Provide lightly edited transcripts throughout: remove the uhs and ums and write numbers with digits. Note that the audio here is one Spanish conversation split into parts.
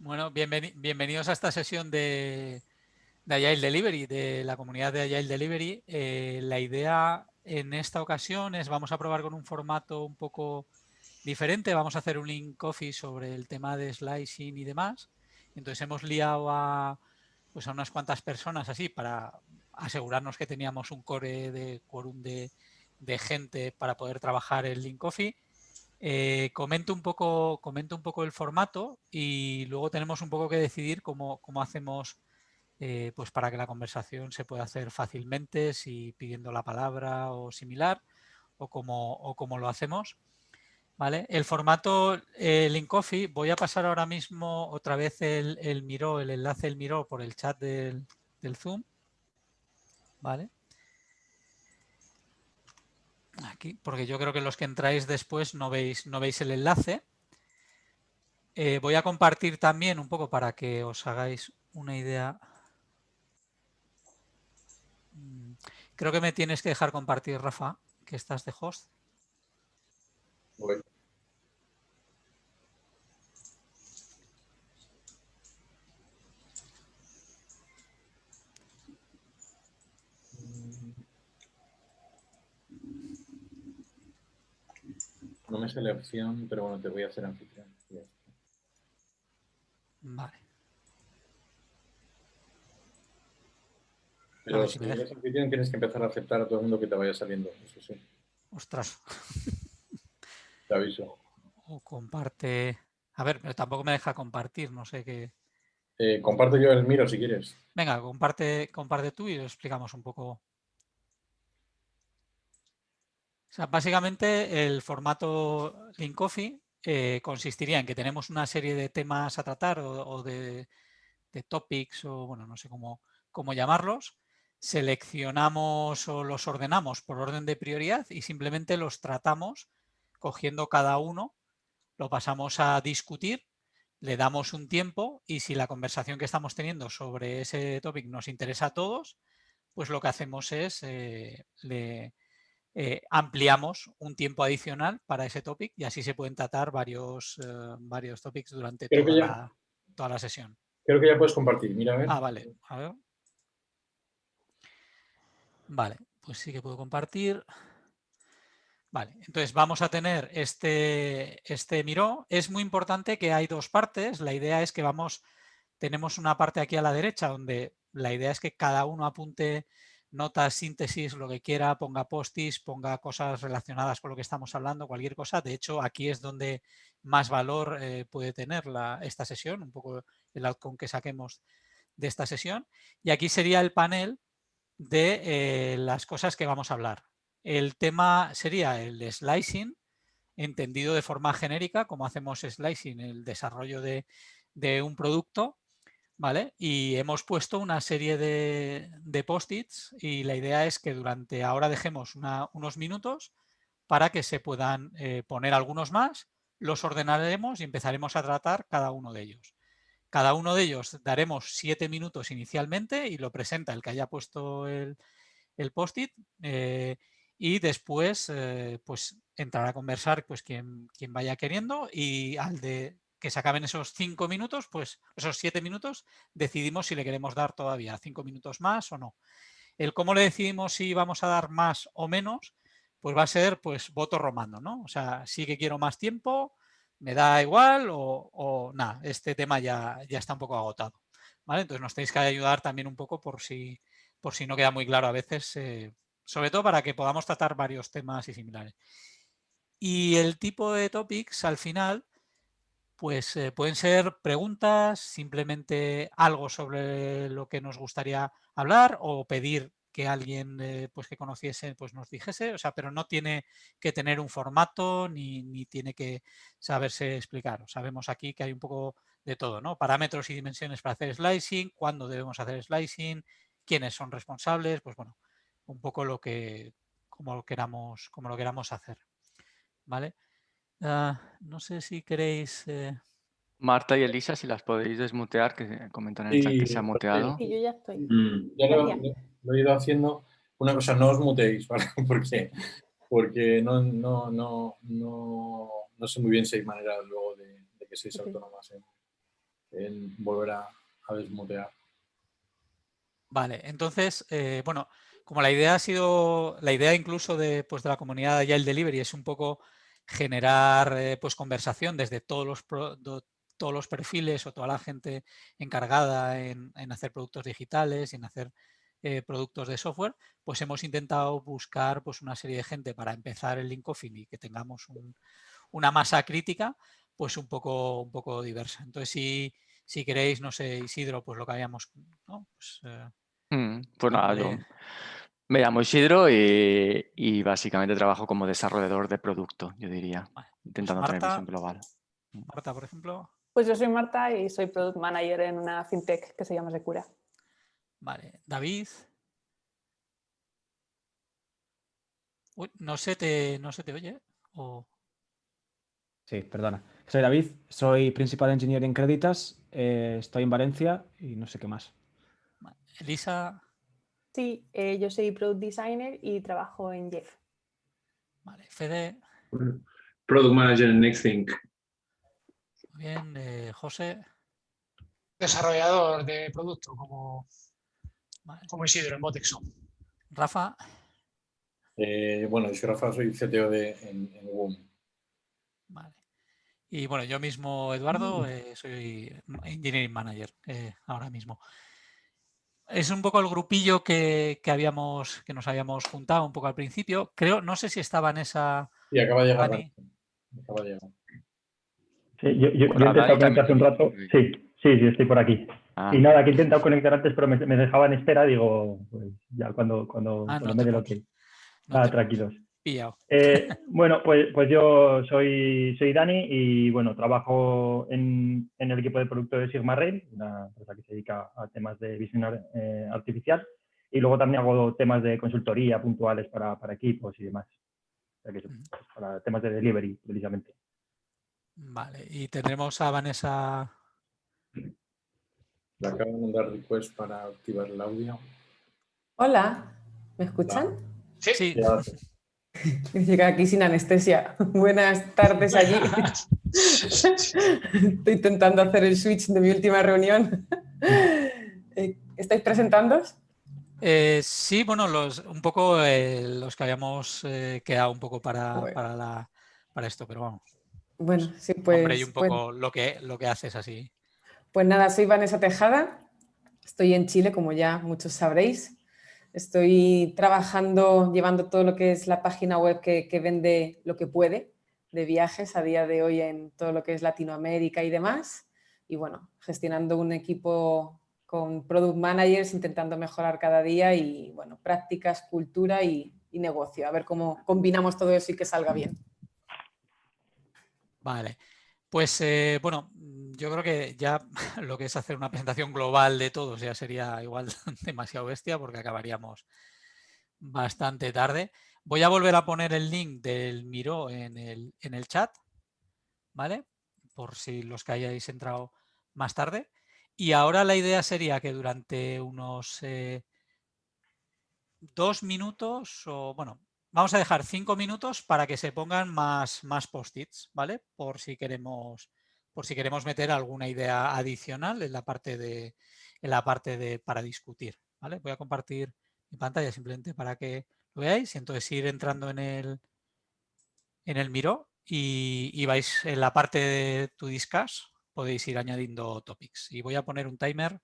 Bueno, bienvenidos a esta sesión de Agile Delivery, de la comunidad de Agile Delivery. La idea en esta ocasión es, vamos a probar con un formato un poco diferente. Vamos a hacer un link coffee sobre el tema de slicing y demás. Entonces hemos liado a unas cuantas personas así para asegurarnos que teníamos un core de quórum de gente para poder trabajar el link coffee. Comento un poco el formato y luego tenemos un poco que decidir cómo hacemos pues para que la conversación se pueda hacer fácilmente, si pidiendo la palabra o similar, o cómo lo hacemos. ¿Vale? El formato Link Coffee, voy a pasar ahora mismo otra vez el enlace del Miro por el chat del Zoom. ¿Vale? Aquí, porque yo creo que los que entráis después no veis el enlace. Voy a compartir también un poco para que os hagáis una idea. Creo que me tienes que dejar compartir, Rafa, que estás de host. Voy. No me sale opción, pero bueno, te voy a hacer anfitrión. Vale. Pero si eres anfitrión tienes que empezar a aceptar a todo el mundo que te vaya saliendo, eso sí. Ostras. Te aviso. O comparte. A ver, pero tampoco me deja compartir, no sé qué. Comparto yo el Miro si quieres. Venga, comparte tú y lo explicamos un poco. O sea, básicamente el formato Link Coffee consistiría en que tenemos una serie de temas a tratar o de topics o bueno, no sé cómo llamarlos. Seleccionamos o los ordenamos por orden de prioridad y simplemente los tratamos cogiendo cada uno, lo pasamos a discutir, le damos un tiempo y si la conversación que estamos teniendo sobre ese topic nos interesa a todos, pues lo que hacemos es ampliamos un tiempo adicional para ese topic y así se pueden tratar varios topics durante toda la sesión. Creo que ya puedes compartir, mira a ver. Ah, vale, a ver. Vale, pues sí que puedo compartir. Vale, entonces vamos a tener este Miro. Es muy importante que hay dos partes. La idea es que tenemos una parte aquí a la derecha donde la idea es que cada uno apunte notas, síntesis, lo que quiera, ponga post-its, ponga cosas relacionadas con lo que estamos hablando, cualquier cosa. De hecho, aquí es donde más valor puede tener esta sesión, un poco el outcome que saquemos de esta sesión. Y aquí sería el panel de las cosas que vamos a hablar. El tema sería el slicing, entendido de forma genérica, como hacemos slicing, el desarrollo de un producto, ¿vale? Y hemos puesto una serie de post-its y la idea es que durante ahora dejemos unos minutos para que se puedan poner algunos más, los ordenaremos y empezaremos a tratar cada uno de ellos. Cada uno de ellos daremos 7 minutos inicialmente y lo presenta el que haya puesto el post-it y después pues entrará a conversar pues quien vaya queriendo y al de que se acaben esos 5 minutos, pues esos 7 minutos, decidimos si le queremos dar todavía 5 minutos más o no. El cómo le decidimos si vamos a dar más o menos, pues va a ser pues voto romano, ¿no? O sea, sí que quiero más tiempo, me da igual o nada, este tema ya está un poco agotado. ¿Vale? Entonces nos tenéis que ayudar también un poco por si no queda muy claro a veces, sobre todo para que podamos tratar varios temas y similares. Y el tipo de topics al final, pues pueden ser preguntas, simplemente algo sobre lo que nos gustaría hablar o pedir que alguien pues que conociese pues nos dijese, o sea, pero no tiene que tener un formato ni tiene que saberse explicar. Sabemos aquí que hay un poco de todo, ¿no? Parámetros y dimensiones para hacer slicing, cuándo debemos hacer slicing, quiénes son responsables, pues bueno, un poco como lo queramos hacer, ¿vale? No sé si queréis... Marta y Elisa, si las podéis desmutear, que comentan en el chat que se ha muteado. Sí, yo ya estoy. Ya lo he ido haciendo. Una cosa, no os muteéis, ¿vale? Porque no sé muy bien si hay manera luego de que seáis autónomas. en volver a desmutear. Vale, entonces, bueno, como la idea ha sido, la idea incluso de la comunidad de Agile Delivery es un poco generar pues conversación desde todos los perfiles o toda la gente encargada en hacer productos digitales y en hacer productos de software, pues hemos intentado buscar pues una serie de gente para empezar el Lean Coffee y que tengamos una masa crítica pues un poco diversa. Entonces, si queréis, no sé, Isidro, pues lo que habíamos, ¿no? Pues, Pues nada, yo me llamo Isidro y básicamente trabajo como desarrollador de producto, yo diría, vale. Pues intentando tener visión global. Marta, por ejemplo. Pues yo soy Marta y soy Product Manager en una fintech que se llama Secura. Vale, David. Uy, no se te oye. Sí, perdona. Soy David, soy Principal Engineer en Creditas, estoy en Valencia y no sé qué más. Vale. Elisa. Sí, yo soy Product Designer y trabajo en Jeff. Vale, Fede. Product Manager en Nexthink. Muy bien, José. Desarrollador de producto, como Vale. Isidro en Botexo. Rafa. Bueno, yo soy Rafa, soy CTO en WOM. Vale. Y bueno, yo mismo, Eduardo, soy Engineering Manager ahora mismo. Es un poco el grupillo que nos habíamos juntado un poco al principio. Creo, no sé si estaba en esa. Y acaba de llegar. Dani. Acaba de llegar. Sí, yo he Bueno, intentado Dani conectar hace un también. rato. Sí, estoy por aquí. Ah, Y nada, que he intentado conectar antes, pero me dejaba en espera. Digo, pues ya cuando No me te dé el ok. preocupes. Nada, tranquilos. Pillado. Bueno, pues yo soy Dani y bueno, trabajo en el equipo de producto de Sigma Rail, una empresa que se dedica a temas de visión artificial, y luego también hago temas de consultoría puntuales para equipos y demás. O sea que para temas de delivery, precisamente. Vale, y tendremos a Vanessa. Le acabo de mandar request para activar el audio. Hola, ¿me escuchan? Sí. Llega aquí sin anestesia. Buenas tardes allí. Estoy intentando hacer el switch de mi última reunión. ¿Estáis presentándoos? Sí, bueno, un poco los que habíamos quedado un poco para esto, pero vamos. Bueno, sí, Hombre, y un pues poco lo que haces así. Pues nada, soy Vanessa Tejada, estoy en Chile, como ya muchos sabréis. Estoy trabajando, llevando todo lo que es la página web que vende lo que puede de viajes a día de hoy en todo lo que es Latinoamérica y demás. Y bueno, gestionando un equipo con product managers, intentando mejorar cada día y bueno, prácticas, cultura y negocio. A ver cómo combinamos todo eso y que salga bien. Vale. Pues bueno, yo creo que ya lo que es hacer una presentación global de todos ya sería igual demasiado bestia porque acabaríamos bastante tarde. Voy a volver a poner el link del Miro en el chat, ¿vale? Por si los que hayáis entrado más tarde. Y ahora la idea sería que durante unos 2 minutos o bueno, vamos a dejar 5 minutos para que se pongan más post-its, ¿vale? Por si queremos meter alguna idea adicional en la parte de para discutir, ¿vale? Voy a compartir mi pantalla simplemente para que lo veáis y entonces ir entrando en el Miro y vais en la parte de To Discuss, podéis ir añadiendo topics. Y voy a poner un timer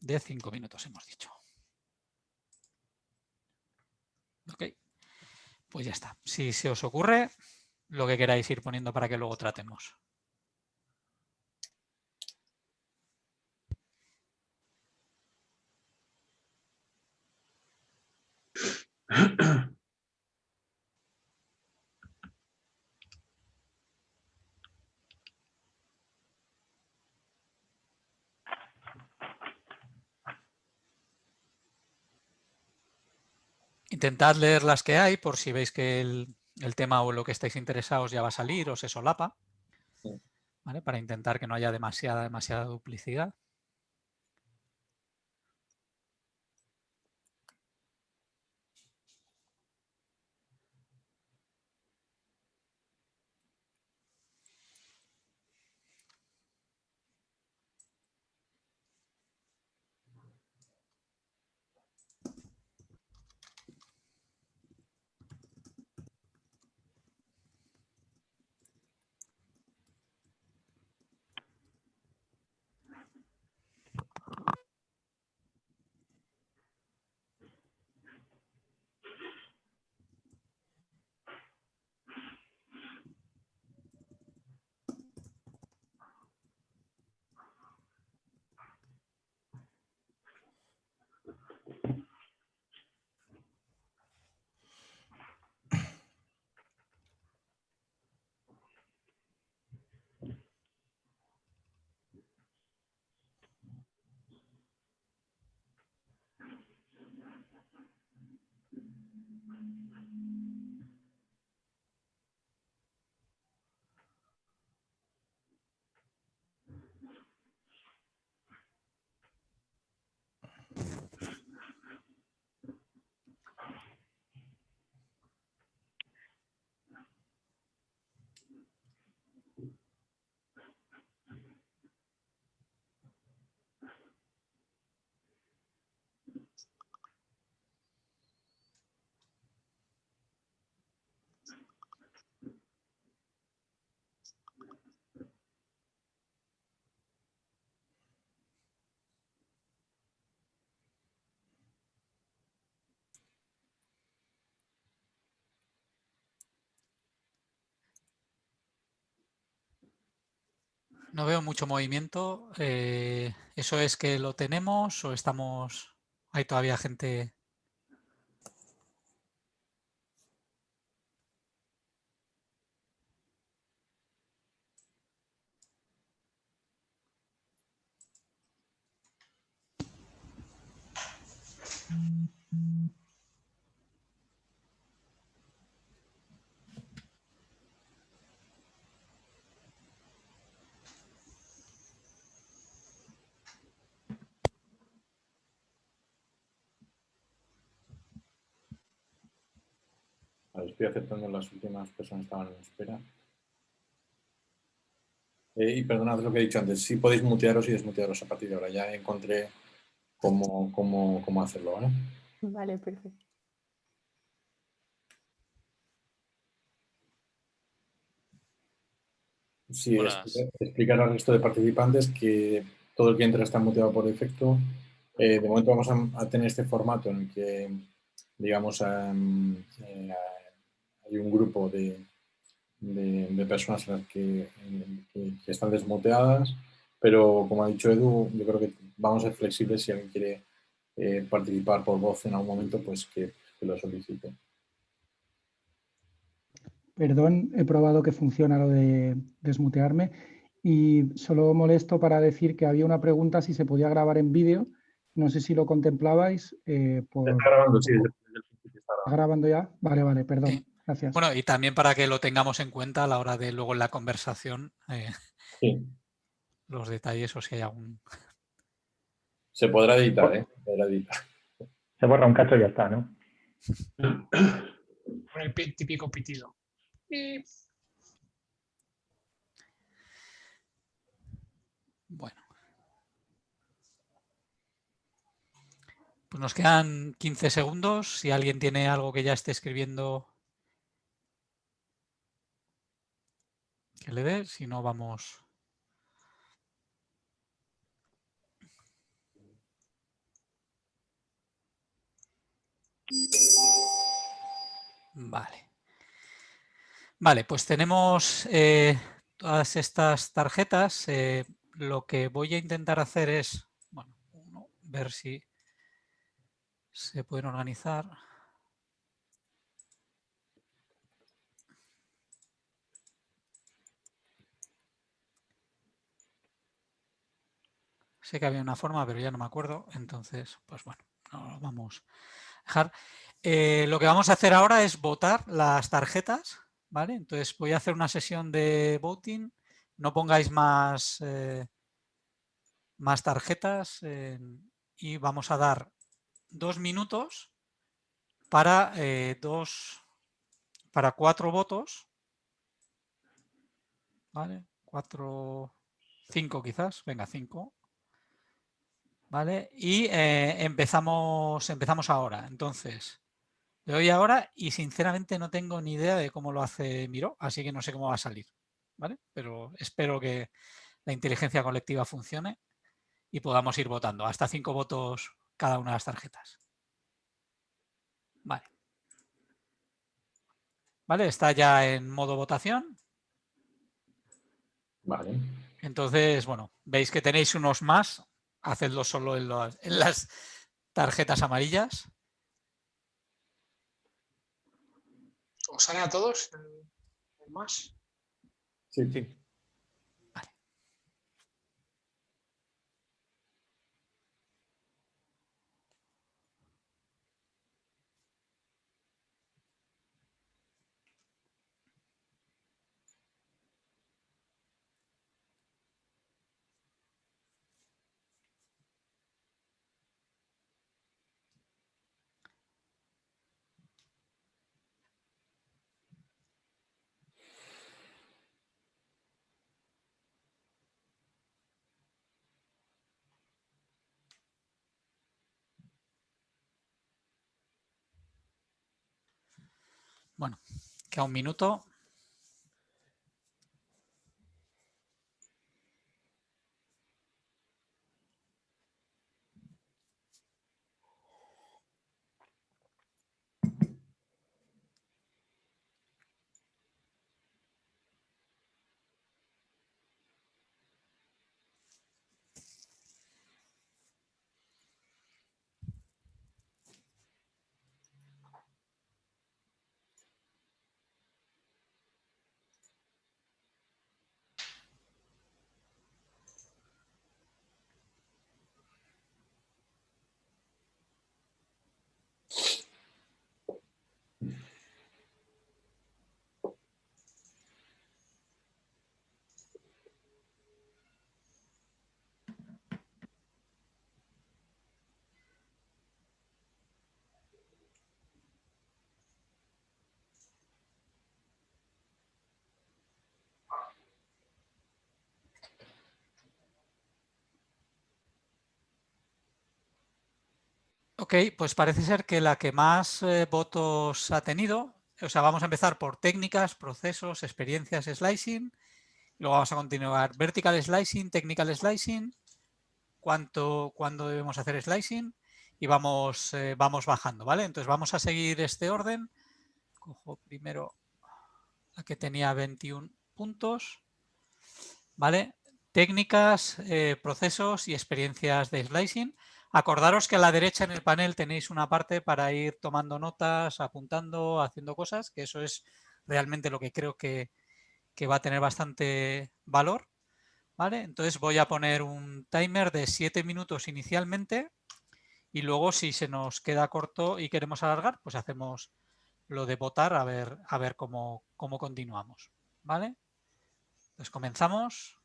de 5 minutos, hemos dicho. Ok, pues ya está. Si se os ocurre, lo que queráis ir poniendo para que luego tratemos. Intentad leer las que hay por si veis que el tema o lo que estáis interesados ya va a salir o se solapa, ¿vale? Para intentar que no haya demasiada duplicidad. No veo mucho movimiento. ¿Eso es que lo tenemos o estamos... Hay todavía gente... Vale, estoy aceptando las últimas personas que estaban en espera. Y perdonad lo que he dicho antes, sí podéis mutearos y desmutearos a partir de ahora. Ya encontré cómo hacerlo, ¿vale? Vale, perfecto. Sí, Buenas. explicar al resto de participantes que todo el que entra está muteado por defecto. De momento vamos a tener este formato en el que, digamos, hay un grupo de personas en las que están desmuteadas, pero como ha dicho Edu, yo creo que vamos a ser flexibles. Si alguien quiere participar por voz en algún momento, pues que lo solicite. Perdón, he probado que funciona lo de desmutearme y solo molesto para decir que había una pregunta si se podía grabar en vídeo. No sé si lo contemplabais. Está grabando, sí, desde el principio está ¿Está grabando ya? Vale, vale, perdón. Sí. Gracias. Bueno, y también para que lo tengamos en cuenta a la hora de luego en la conversación, Sí. los detalles o si hay algún... Se podrá editar, ¿eh? Se podrá editar. Se borra un cacho y ya está, ¿no? Con el típico pitido. Y Bueno. Pues nos quedan 15 segundos. Si alguien tiene algo que ya esté escribiendo, que le dé. Si no, vamos... Vale. Vale, pues tenemos todas estas tarjetas. Lo que voy a intentar hacer es, bueno, ver si se pueden organizar. Sé que había una forma, pero ya no me acuerdo. Entonces, pues bueno, no lo vamos a dejar. Lo que vamos a hacer ahora es votar las tarjetas, ¿vale? Entonces voy a hacer una sesión de voting. No pongáis más, más tarjetas y vamos a dar 2 minutos para, para 4 votos. ¿Vale? 4, 5 quizás. Venga, 5. ¿Vale? Y empezamos ahora. Entonces, le doy ahora y sinceramente no tengo ni idea de cómo lo hace Miro, así que no sé cómo va a salir. ¿Vale? Pero espero que la inteligencia colectiva funcione y podamos ir votando. Hasta 5 votos cada una de las tarjetas. Vale. Vale, está ya en modo votación. Vale. Entonces, bueno, veis que tenéis unos más. Hacedlo solo en las tarjetas amarillas. ¿os sale a todos el más? Sí. Vale. Bueno, queda un minuto. Ok, pues parece ser que la que más votos ha tenido, o sea, vamos a empezar por técnicas, procesos, experiencias, slicing, luego vamos a continuar vertical slicing, technical slicing, cuándo debemos hacer slicing y vamos bajando, ¿vale? Entonces vamos a seguir este orden. Cojo primero la que tenía 21 puntos, ¿vale? Técnicas, procesos y experiencias de slicing. Acordaros que a la derecha en el panel tenéis una parte para ir tomando notas, apuntando, haciendo cosas, que eso es realmente lo que creo que va a tener bastante valor, ¿vale? Entonces voy a poner un timer de 7 minutos inicialmente y luego si se nos queda corto y queremos alargar, pues hacemos lo de votar a ver cómo continuamos, ¿vale? Entonces comenzamos.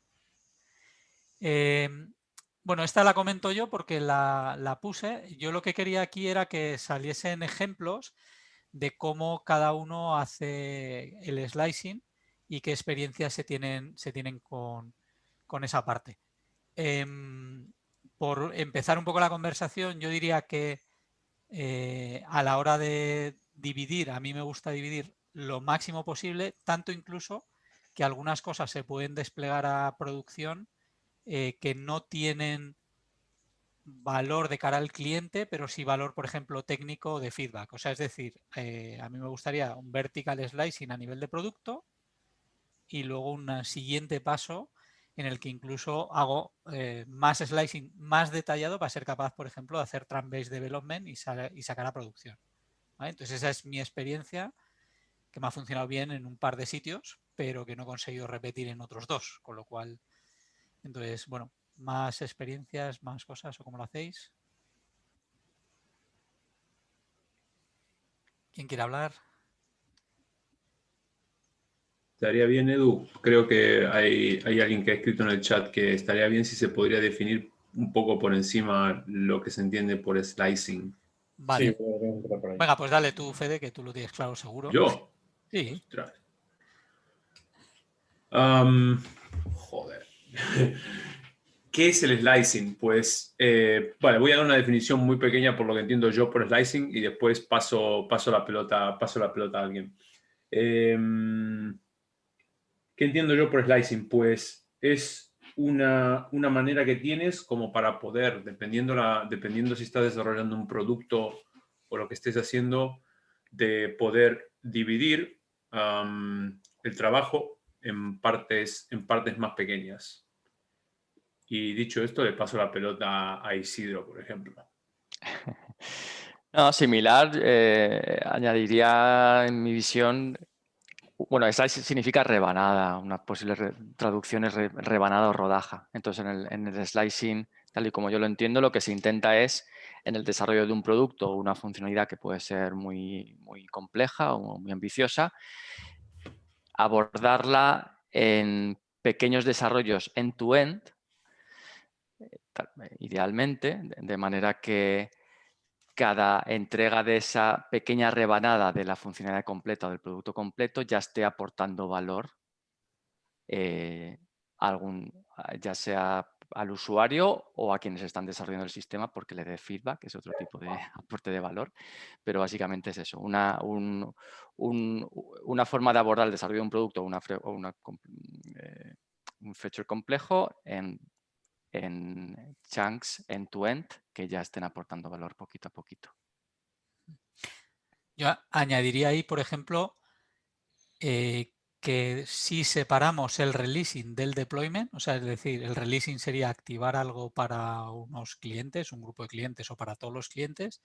Bueno, esta la comento yo porque la puse. Yo lo que quería aquí era que saliesen ejemplos de cómo cada uno hace el slicing y qué experiencias se tienen con esa parte. Por empezar un poco la conversación, yo diría que a la hora de dividir, a mí me gusta dividir lo máximo posible, tanto incluso que algunas cosas se pueden desplegar a producción que no tienen valor de cara al cliente, pero sí valor, por ejemplo, técnico de feedback. O sea, es decir, a mí me gustaría un vertical slicing a nivel de producto y luego un siguiente paso en el que incluso hago más slicing más detallado para ser capaz, por ejemplo, de hacer trunk-based development y sacar a producción, ¿vale? Entonces esa es mi experiencia, que me ha funcionado bien en un par de sitios, pero que no he conseguido repetir en otros dos, con lo cual, entonces, bueno, más experiencias, más cosas, o cómo lo hacéis. ¿Quién quiere hablar? Estaría bien, Edu. Creo que hay alguien que ha escrito en el chat que estaría bien si se podría definir un poco por encima lo que se entiende por slicing. Vale. Sí, voy a entrar por ahí. Venga, pues dale tú, Fede, que tú lo tienes claro seguro. ¿Yo? Sí. Ostras. Joder. ¿Qué es el slicing? Pues, vale, voy a dar una definición muy pequeña por lo que entiendo yo por slicing y después paso la pelota a alguien. ¿Qué entiendo yo por slicing? Pues es una manera que tienes como para poder, dependiendo si estás desarrollando un producto o lo que estés haciendo, de poder dividir el trabajo en partes más pequeñas. Y dicho esto, le paso la pelota a Isidro, por ejemplo. No, similar, añadiría en mi visión, bueno, slice significa rebanada, una posible traducción es rebanada o rodaja. Entonces, en el slicing, tal y como yo lo entiendo, lo que se intenta es, en el desarrollo de un producto o una funcionalidad que puede ser muy, muy compleja o muy ambiciosa, abordarla en pequeños desarrollos end-to-end, idealmente, de manera que cada entrega de esa pequeña rebanada de la funcionalidad completa o del producto completo ya esté aportando valor, ya sea al usuario o a quienes están desarrollando el sistema porque le dé feedback, es otro tipo de aporte de valor, pero básicamente es eso, una forma de abordar el desarrollo de un producto o un feature complejo en chunks end-to-end que ya estén aportando valor poquito a poquito. Yo añadiría ahí, por ejemplo, que si separamos el releasing del deployment, o sea, es decir, el releasing sería activar algo para unos clientes, un grupo de clientes o para todos los clientes,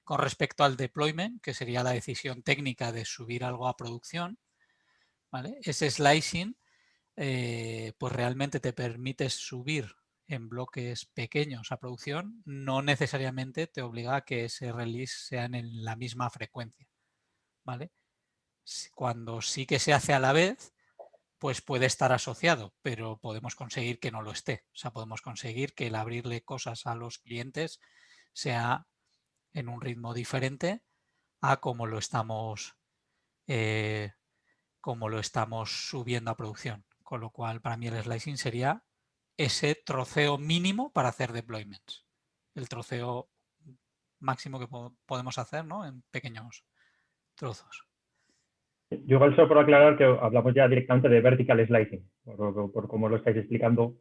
con respecto al deployment, que sería la decisión técnica de subir algo a producción, ¿vale? Ese slicing, pues realmente te permite subir en bloques pequeños a producción, no necesariamente te obliga a que ese release sean en la misma frecuencia, ¿vale? Cuando sí que se hace a la vez, pues puede estar asociado, pero podemos conseguir que no lo esté. O sea, podemos conseguir que el abrirle cosas a los clientes sea en un ritmo diferente a como lo estamos subiendo a producción. Con lo cual, para mí el slicing sería ese troceo mínimo para hacer deployments. El troceo máximo que podemos hacer, ¿no? En pequeños trozos. Yo igual solo por aclarar que hablamos ya directamente de vertical slicing, por cómo lo estáis explicando,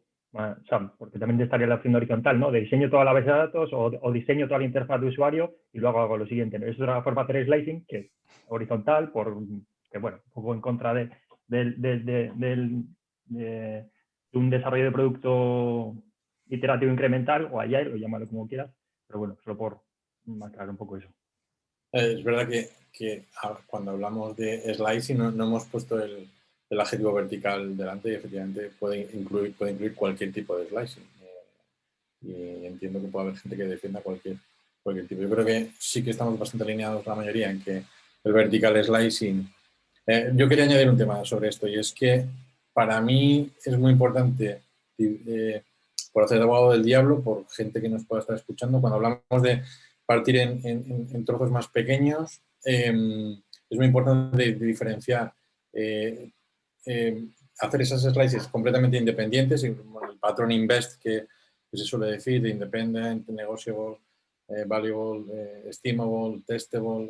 Sam, porque también estaría la opción horizontal, ¿no? De diseño toda la base de datos o diseño toda la interfaz de usuario y luego hago lo siguiente. Eso es una forma de hacer slicing que es horizontal, que bueno, un poco en contra de un desarrollo de producto iterativo incremental o agile, o llámalo como quieras, pero bueno, solo por aclarar un poco eso. Es verdad que cuando hablamos de slicing no hemos puesto el adjetivo vertical delante y efectivamente puede incluir cualquier tipo de slicing. Y entiendo que puede haber gente que defienda cualquier tipo. Yo creo que sí que estamos bastante alineados la mayoría en que el vertical slicing... yo quería añadir un tema sobre esto y es que para mí es muy importante, por hacer de abogado del diablo, por gente que nos pueda estar escuchando, cuando hablamos de partir en trozos más pequeños, es muy importante de diferenciar, hacer esas slices completamente independientes, el patrón INVEST que se suele decir, de independent, negotiable, valuable, estimable, testable,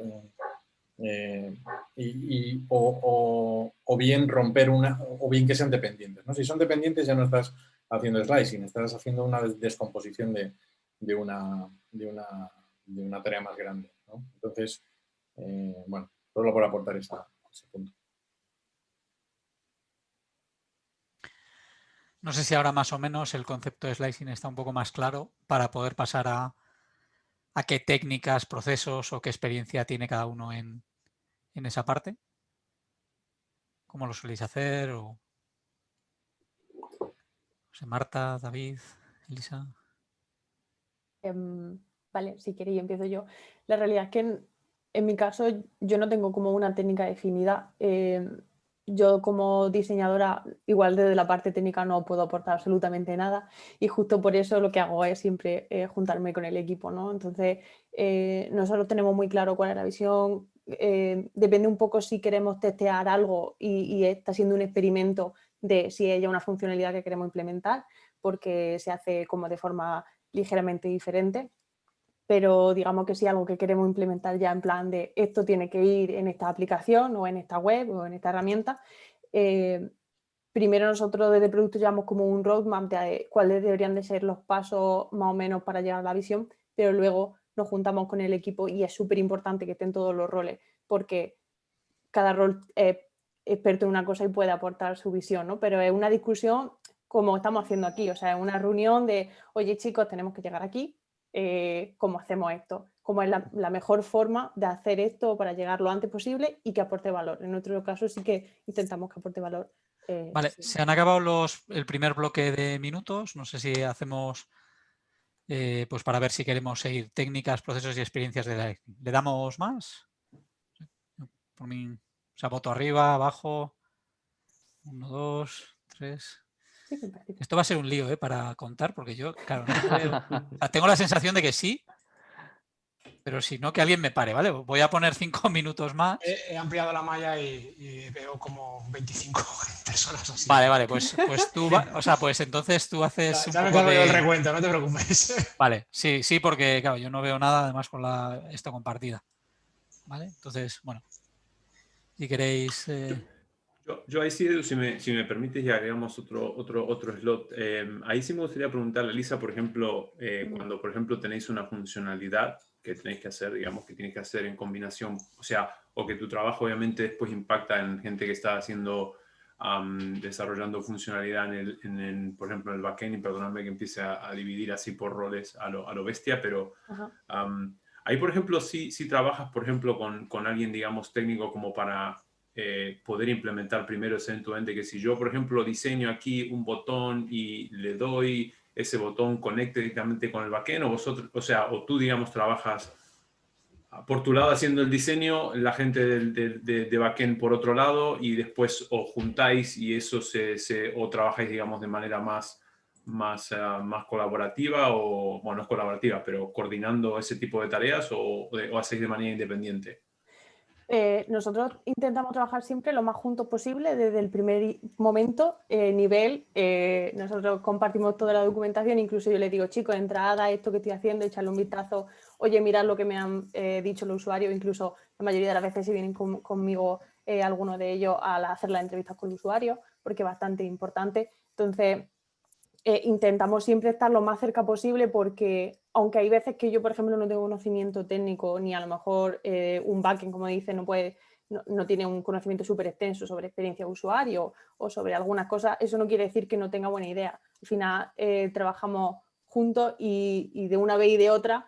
o bien romper o bien que sean dependientes, ¿no? Si son dependientes ya no estás haciendo slicing, estás haciendo una descomposición de una tarea más grande, ¿no? Entonces, bueno, solo por aportar ese punto. No sé si ahora más o menos el concepto de slicing está un poco más claro para poder pasar a qué técnicas, procesos o qué experiencia tiene cada uno en esa parte. ¿Cómo lo soléis hacer? O sea, Marta, David, Elisa. Vale, si queréis empiezo yo. La realidad es que en mi caso yo no tengo como una técnica definida. Yo como diseñadora, igual desde la parte técnica no puedo aportar absolutamente nada y justo por eso lo que hago es siempre juntarme con el equipo, ¿no? Entonces, nosotros tenemos muy claro cuál es la visión. Depende un poco si queremos testear algo y está siendo un experimento de si hay una funcionalidad que queremos implementar, porque se hace como de forma ligeramente diferente, pero digamos que sí algo que queremos implementar ya en plan de esto tiene que ir en esta aplicación o en esta web o en esta herramienta. Primero nosotros desde el producto llevamos como un roadmap de cuáles deberían de ser los pasos más o menos para llegar a la visión, pero luego nos juntamos con el equipo y es súper importante que estén todos los roles, porque cada rol es experto en una cosa y puede aportar su visión, ¿no? Pero es una discusión como estamos haciendo aquí, o sea, es una reunión de, oye chicos, tenemos que llegar aquí, ¿cómo hacemos esto? ¿Cómo es la mejor forma de hacer esto para llegar lo antes posible y que aporte valor? En nuestro caso sí que intentamos que aporte valor. Vale, sí. se han acabado el primer bloque de minutos. No sé si hacemos, pues para ver si queremos seguir técnicas, procesos y experiencias de slicing. ¿Le damos más? Por mí, o sea, voto arriba, abajo. 1, 2, 3. Sí, esto va a ser un lío para contar, porque yo, claro, no veo. O sea, tengo la sensación de que sí, pero si no, que alguien me pare, ¿vale? Voy a poner 5 minutos más. He ampliado la malla y veo como 25 personas así. Vale, pues tú, pues entonces tú haces un ya me poco cargo de... yo el recuento, no te preocupes. Vale, sí, porque claro, yo no veo nada además con esto compartida. ¿Vale? Entonces, bueno, si queréis... Yo ahí sí, si me permites, ya agregamos otro slot. Ahí sí me gustaría preguntarle a Lisa, por ejemplo, cuando, por ejemplo, tenéis una funcionalidad que tenéis que hacer, digamos, que tienes que hacer en combinación, o sea, o que tu trabajo obviamente después impacta en gente que está haciendo, desarrollando funcionalidad por ejemplo, en el backend, y perdóname que empiece a dividir así por roles a lo bestia, pero ahí, por ejemplo, sí trabajas, por ejemplo, con alguien, digamos, técnico como para... poder implementar primero ese end-to-end, de que si yo, por ejemplo, diseño aquí un botón y le doy ese botón, conecte directamente con el backend, o vosotros, o sea, o tú, digamos, trabajas por tu lado haciendo el diseño, la gente de backend por otro lado, y después os juntáis y eso o trabajáis, digamos, de manera más colaborativa, o, bueno, no es colaborativa, pero coordinando ese tipo de tareas, o hacéis de manera independiente. Nosotros intentamos trabajar siempre lo más juntos posible desde el primer momento, nivel. Nosotros compartimos toda la documentación, incluso yo les digo, chicos, entrada, esto que estoy haciendo, echarle un vistazo, oye, mirad lo que me han dicho los usuarios, incluso la mayoría de las veces si vienen conmigo algunos de ellos al hacer las entrevistas con el usuario, porque es bastante importante. Entonces, intentamos siempre estar lo más cerca posible porque, aunque hay veces que yo, por ejemplo, no tengo conocimiento técnico ni a lo mejor un backend, como dice, no tiene un conocimiento súper extenso sobre experiencia de usuario o sobre algunas cosas, eso no quiere decir que no tenga buena idea. Al final trabajamos juntos y de una vez y de otra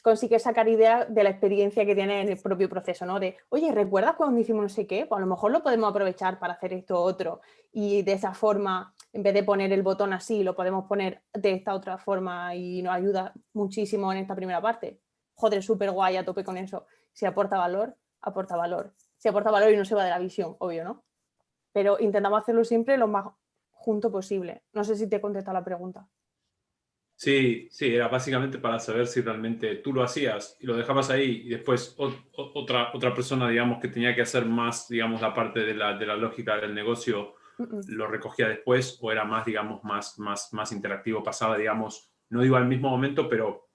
consigue sacar ideas de la experiencia que tiene en el propio proceso, ¿no? De, oye, ¿recuerdas cuando hicimos no sé qué? Pues a lo mejor lo podemos aprovechar para hacer esto otro y de esa forma, en vez de poner el botón así, lo podemos poner de esta otra forma y nos ayuda muchísimo en esta primera parte. Joder, súper guay, a tope con eso. Si aporta valor, aporta valor. Si aporta valor y no se va de la visión, obvio, ¿no? Pero intentamos hacerlo siempre lo más junto posible. No sé si te he contestado la pregunta. Sí, era básicamente para saber si realmente tú lo hacías y lo dejabas ahí y después otra persona, digamos, que tenía que hacer más, digamos, la parte de la lógica del negocio, lo recogía después o era más, digamos, más interactivo, pasaba, digamos, no digo al mismo momento, pero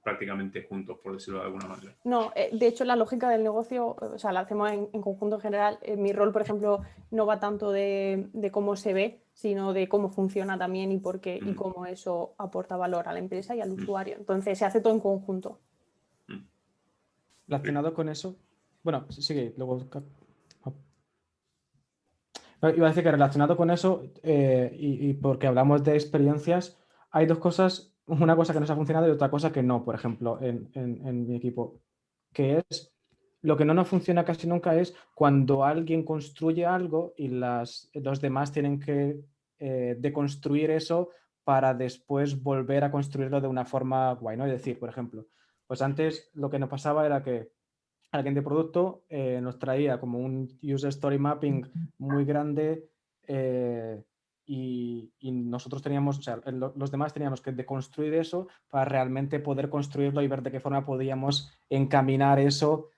prácticamente juntos, por decirlo de alguna manera. No, de hecho la lógica del negocio, o sea, la hacemos en conjunto en general. Mi rol, por ejemplo, no va tanto de cómo se ve, sino de cómo funciona también y por qué y cómo eso aporta valor a la empresa y al usuario. Entonces se hace todo en conjunto. Relacionado con eso, bueno, sigue, luego... Iba a decir que relacionado con eso, y porque hablamos de experiencias, hay dos cosas, una cosa que nos ha funcionado y otra cosa que no, por ejemplo, en mi equipo, que es, lo que no nos funciona casi nunca es cuando alguien construye algo y los demás tienen que deconstruir eso para después volver a construirlo de una forma guay, ¿no? Es decir, por ejemplo, pues antes lo que nos pasaba era que alguien de producto nos traía como un user story mapping muy grande y nosotros teníamos, o sea, los demás teníamos que deconstruir eso para realmente poder construirlo y ver de qué forma podíamos encaminar eso,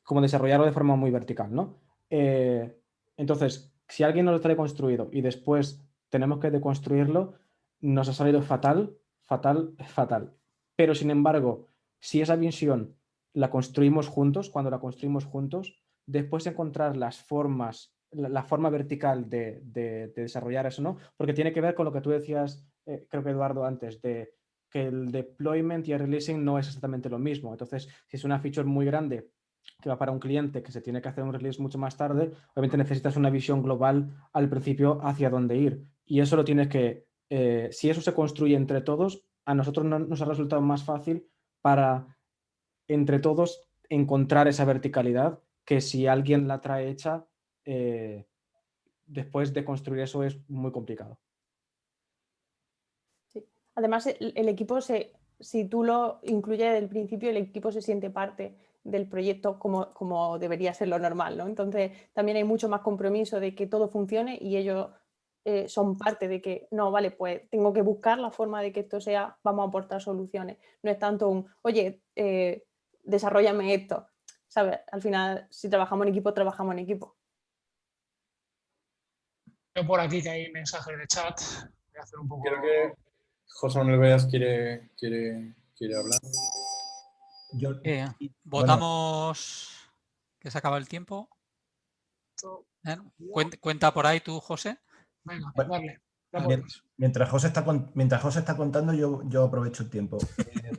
como desarrollarlo de forma muy vertical, ¿no? Entonces, si alguien nos lo trae construido y después tenemos que deconstruirlo, nos ha salido fatal, fatal, fatal. Pero, sin embargo, si esa visión la construimos juntos, cuando la construimos juntos, después encontrar las formas, la forma vertical de desarrollar eso, ¿no? Porque tiene que ver con lo que tú decías, creo que Eduardo, antes, de que el deployment y el releasing no es exactamente lo mismo. Entonces, si es una feature muy grande que va para un cliente que se tiene que hacer un release mucho más tarde, obviamente necesitas una visión global al principio hacia dónde ir. Y eso lo tienes que, si eso se construye entre todos, a nosotros nos ha resultado más fácil para entre todos encontrar esa verticalidad que si alguien la trae hecha, después de construir eso es muy complicado. Sí. Además, el equipo, si tú lo incluyes desde el principio, el equipo se siente parte del proyecto como debería ser lo normal, ¿no? Entonces, también hay mucho más compromiso de que todo funcione y ellos son parte de que, no, vale, pues tengo que buscar la forma de que esto sea, vamos a aportar soluciones. No es tanto un, oye, desarróllame esto, ¿sabes? Al final, si trabajamos en equipo, trabajamos en equipo. Veo por aquí que hay mensajes de chat. Voy a hacer un poco... Creo que José Manuel Veas quiere hablar. Votamos que se acaba el tiempo. Cuenta por ahí tú, José. Venga, Bueno, dale. mientras José está contando, yo aprovecho el tiempo.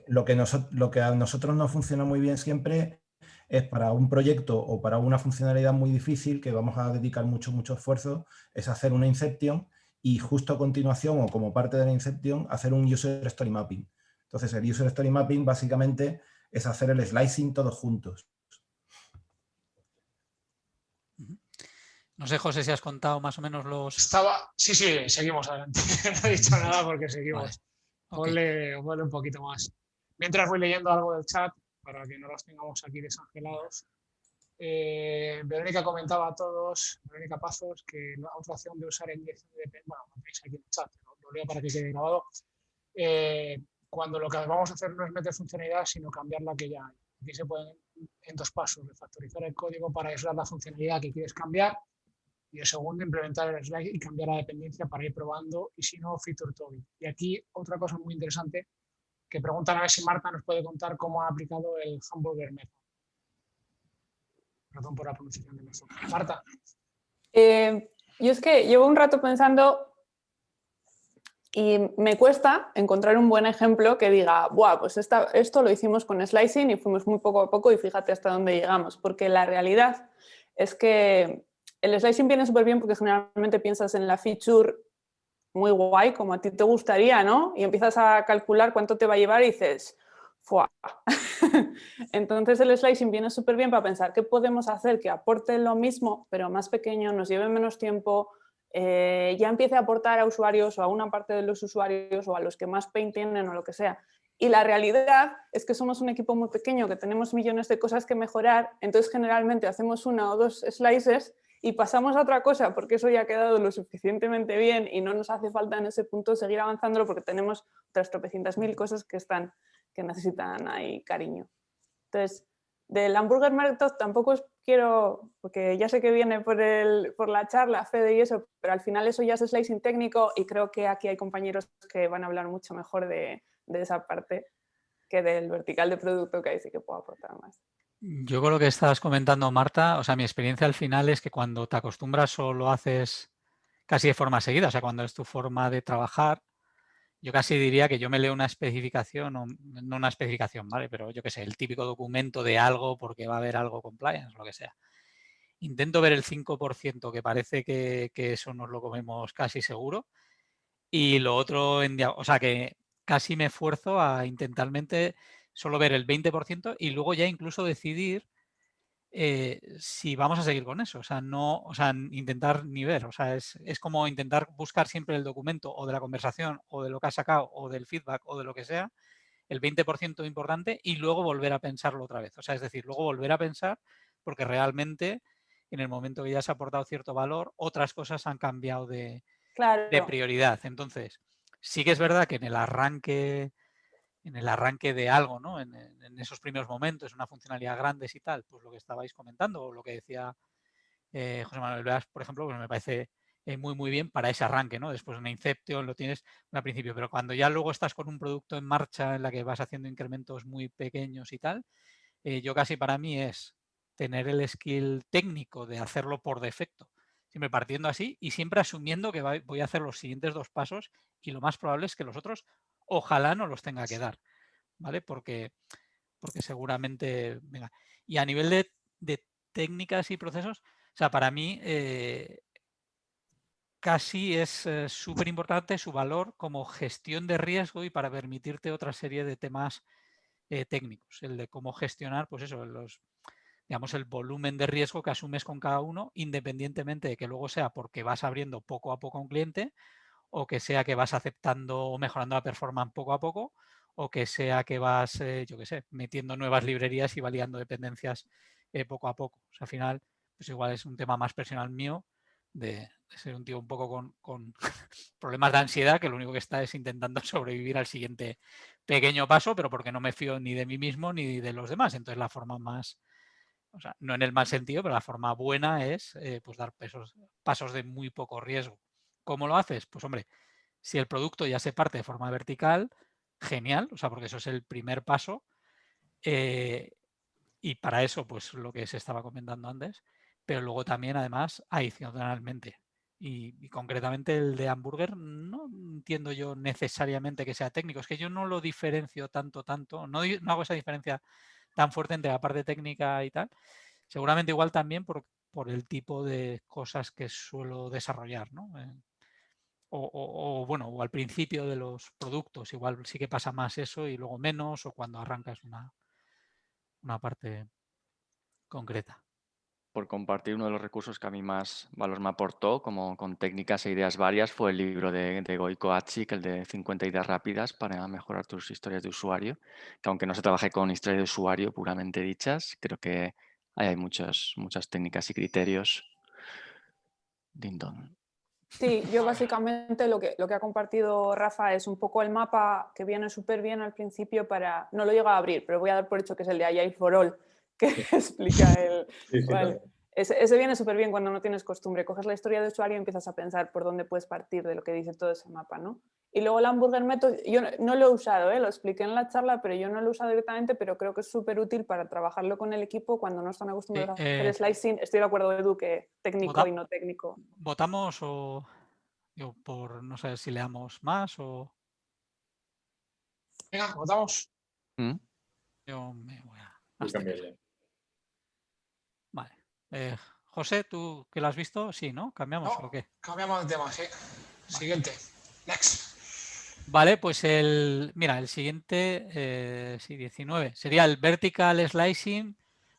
Lo que a nosotros nos funciona muy bien siempre es para un proyecto o para una funcionalidad muy difícil que vamos a dedicar mucho esfuerzo, es hacer una inception y justo a continuación o como parte de la inception hacer un user story mapping. Entonces el user story mapping básicamente es hacer el slicing todos juntos. No sé, José, si has contado más o menos los... Sí, seguimos adelante. No he dicho nada porque seguimos. Vale. Ponle un poquito más. Mientras voy leyendo algo del chat, para que no los tengamos aquí desangelados. Verónica comentaba a todos, Verónica Pazos, que la otra opción de usar en dirección de... Bueno, lo tenéis aquí en el chat, lo leo para que quede grabado. cuando lo que vamos a hacer no es meter funcionalidad, sino cambiar la que ya hay. Aquí se pueden, en 2 pasos, refactorizar el código para aislar la funcionalidad que quieres cambiar, y el segundo, implementar el slide y cambiar la dependencia para ir probando, y si no, feature toggle. Y aquí otra cosa muy interesante, que preguntan a ver si Marta nos puede contar cómo ha aplicado el hamburger method. Perdón por la pronunciación de method. Marta. Yo es que llevo un rato pensando y me cuesta encontrar un buen ejemplo que diga, buah, pues esto lo hicimos con slicing y fuimos muy poco a poco y fíjate hasta dónde llegamos, porque la realidad es que el slicing viene súper bien porque generalmente piensas en la feature muy guay, como a ti te gustaría, ¿no? Y empiezas a calcular cuánto te va a llevar y dices, ¡fua! Entonces el slicing viene súper bien para pensar qué podemos hacer que aporte lo mismo, pero más pequeño, nos lleve menos tiempo, ya empiece a aportar a usuarios o a una parte de los usuarios o a los que más pain tienen o lo que sea. Y la realidad es que somos un equipo muy pequeño, que tenemos millones de cosas que mejorar, entonces generalmente hacemos 1 o 2 slices y pasamos a otra cosa porque eso ya ha quedado lo suficientemente bien y no nos hace falta en ese punto seguir avanzándolo porque tenemos otras tropecientas mil cosas que necesitan ahí cariño. Entonces, del hamburger method tampoco os quiero, porque ya sé que viene por la charla, Fede y eso, pero al final eso ya es slicing técnico y creo que aquí hay compañeros que van a hablar mucho mejor de esa parte que del vertical de producto, que ahí sí que puedo aportar más. Yo con lo que estabas comentando, Marta, o sea, mi experiencia al final es que cuando te acostumbras o lo haces casi de forma seguida, o sea, cuando es tu forma de trabajar, yo casi diría que yo me leo una especificación, o no una especificación, ¿vale? Pero yo qué sé, el típico documento de algo porque va a haber algo compliance, lo que sea. Intento ver el 5% que parece que eso nos lo comemos casi seguro y lo otro, o sea, que casi me esfuerzo a intentalmente solo ver el 20% y luego ya incluso decidir si vamos a seguir con eso. O sea, no, o sea, intentar ni ver. O sea, es como intentar buscar siempre el documento o de la conversación o de lo que has sacado o del feedback o de lo que sea, el 20% importante y luego volver a pensarlo otra vez. O sea, es decir, luego volver a pensar porque realmente en el momento que ya se ha aportado cierto valor, otras cosas han cambiado de prioridad. Entonces, sí que es verdad que en el arranque de algo, ¿no? En esos primeros momentos, una funcionalidad grandes y tal, pues lo que estabais comentando, o lo que decía José Manuel Veas, por ejemplo, pues me parece muy bien para ese arranque, ¿no? Después una Inception lo tienes al principio, pero cuando ya luego estás con un producto en marcha en la que vas haciendo incrementos muy pequeños y tal, yo casi para mí es tener el skill técnico de hacerlo por defecto, siempre partiendo así y siempre asumiendo que voy a hacer los siguientes 2 pasos y lo más probable es que los otros ojalá no los tenga que dar, ¿vale? Porque seguramente, venga. Y a nivel de técnicas y procesos, o sea, para mí casi es súper importante su valor como gestión de riesgo y para permitirte otra serie de temas técnicos, el de cómo gestionar, pues eso, digamos, el volumen de riesgo que asumes con cada uno, independientemente de que luego sea porque vas abriendo poco a poco a un cliente o que sea que vas aceptando o mejorando la performance poco a poco o que sea que vas, yo qué sé, metiendo nuevas librerías y validando dependencias poco a poco. O sea, al final, pues igual es un tema más personal mío de ser un tío un poco con problemas de ansiedad que lo único que está es intentando sobrevivir al siguiente pequeño paso, pero porque no me fío ni de mí mismo ni de los demás. Entonces la forma más, o sea, no en el mal sentido, pero la forma buena es pues dar pasos de muy poco riesgo. ¿Cómo lo haces? Pues hombre, si el producto ya se parte de forma vertical, genial, o sea, porque eso es el primer paso. Y para eso, pues lo que se estaba comentando antes, pero luego también, además, adicionalmente. Y concretamente el de hamburger, no entiendo yo necesariamente que sea técnico. Es que yo no lo diferencio tanto, no hago esa diferencia tan fuerte entre la parte técnica y tal. Seguramente igual también por el tipo de cosas que suelo desarrollar, ¿no? Bueno, o al principio de los productos, igual sí que pasa más eso y luego menos, o cuando arrancas una parte concreta. Por compartir uno de los recursos que a mí más valor me aportó, como con técnicas e ideas varias, fue el libro de Goiko Achik, el de 50 ideas rápidas para mejorar tus historias de usuario, que aunque no se trabaje con historias de usuario puramente dichas, creo que hay muchas técnicas y criterios. Ding dong. Sí, yo básicamente lo que ha compartido Rafa es un poco el mapa que viene súper bien al principio para... No lo llego a abrir, pero voy a dar por hecho que es el de Agile for All, que explica el... Sí, Vale. también. Ese viene súper bien cuando no tienes costumbre. Coges la historia de usuario y empiezas a pensar por dónde puedes partir de lo que dice todo ese mapa, ¿no? Y luego el Hamburger Method, yo no lo he usado, lo expliqué en la charla, pero yo no lo he usado directamente, pero creo que es súper útil para trabajarlo con el equipo cuando no están acostumbrados a hacer slicing. Estoy de acuerdo, Edu, que técnico y no técnico. ¿Votamos o yo por no sé si leamos más o...? Venga, votamos. Yo me voy a Yo abstener. cambiaría. Vale. José, ¿tú que lo has visto? Sí, ¿no? ¿Cambiamos No, o qué? cambiamos de tema, sí. Siguiente. Next. Vale, pues mira, el siguiente, sí, 19, sería el vertical slicing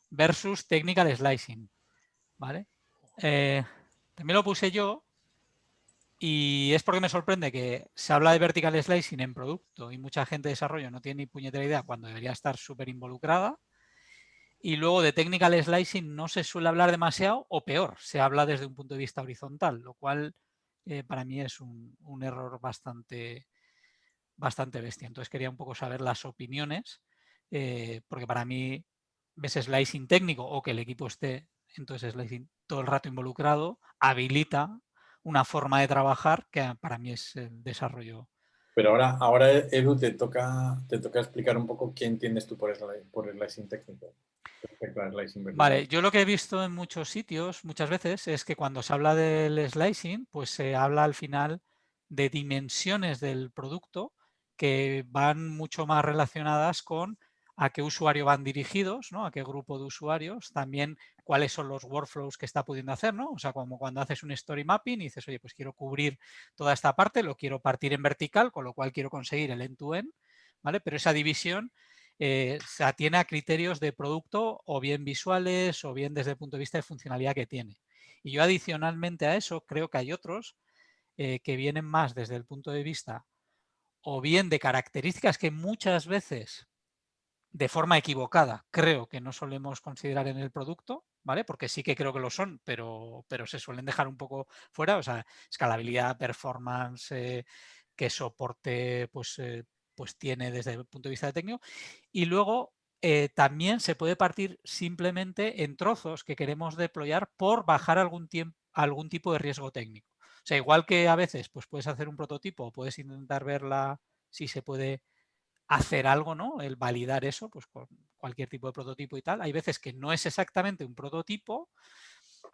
versus technical slicing. ¿Vale? También lo puse yo y es porque me sorprende que se habla de vertical slicing en producto y mucha gente de desarrollo no tiene ni puñetera idea cuando debería estar súper involucrada. Y luego de technical slicing no se suele hablar demasiado o peor, se habla desde un punto de vista horizontal, lo cual para mí es un error bastante bestia. Entonces quería un poco saber las opiniones, porque para mí ves slicing técnico o que el equipo esté entonces slicing todo el rato involucrado, habilita una forma de trabajar que para mí es el desarrollo. Pero ahora Edu, te toca explicar un poco qué entiendes tú por slicing técnico. Vale, yo lo que he visto en muchos sitios, muchas veces, es que cuando se habla del slicing, pues se habla al final de dimensiones del producto que van mucho más relacionadas con a qué usuario van dirigidos, ¿no? A qué grupo de usuarios, también cuáles son los workflows que está pudiendo hacer, ¿no? O sea, como cuando haces un story mapping y dices, oye, pues quiero cubrir toda esta parte, lo quiero partir en vertical, con lo cual quiero conseguir el end-to-end, ¿vale? Pero esa división se atiene a criterios de producto o bien visuales o bien desde el punto de vista de funcionalidad que tiene. Y yo adicionalmente a eso creo que hay otros que vienen más desde el punto de vista o bien de características que muchas veces de forma equivocada creo que no solemos considerar en el producto, ¿vale? Porque sí que creo que lo son, pero se suelen dejar un poco fuera, o sea, escalabilidad, performance, que soporte pues tiene desde el punto de vista de técnico. Y luego también se puede partir simplemente en trozos que queremos deployar por bajar algún tipo de riesgo técnico. O sea, igual que a veces pues puedes hacer un prototipo, puedes intentar verla si se puede hacer algo, ¿no? El validar eso, pues con cualquier tipo de prototipo y tal. Hay veces que no es exactamente un prototipo,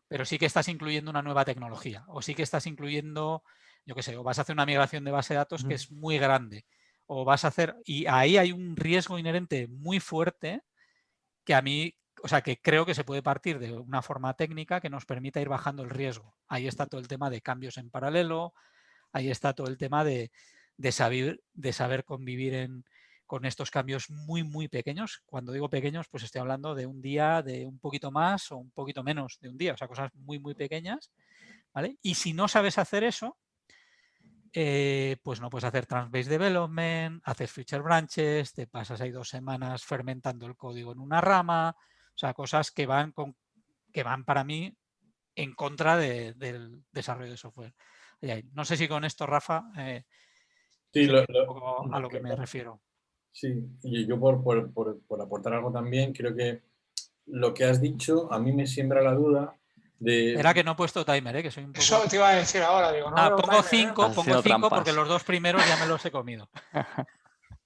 pero sí que estás incluyendo una nueva tecnología o sí que estás incluyendo, yo qué sé, o vas a hacer una migración de base de datos que es muy grande o vas a hacer, y ahí hay un riesgo inherente muy fuerte que a mí, o sea, que creo que se puede partir de una forma técnica que nos permita ir bajando el riesgo. Ahí está todo el tema de cambios en paralelo, ahí está todo el tema de saber convivir con estos cambios muy, muy pequeños. Cuando digo pequeños, pues estoy hablando de un día, de un poquito más o un poquito menos de un día, o sea, cosas muy, muy pequeñas, ¿vale? Y si no sabes hacer eso, pues no puedes hacer trans-based development, haces feature branches, te pasas ahí 2 semanas fermentando el código en una rama, o sea, cosas que van para mí en contra del desarrollo de software. No sé si con esto, Rafa, Sí, un poco a lo que me refiero. Sí, y yo por aportar algo también, creo que lo que has dicho a mí me siembra la duda de... Era que no he puesto timer, que soy un poco... Eso te iba a decir ahora, digo, no veo pongo timer, 5 porque los 2 primeros ya me los he comido.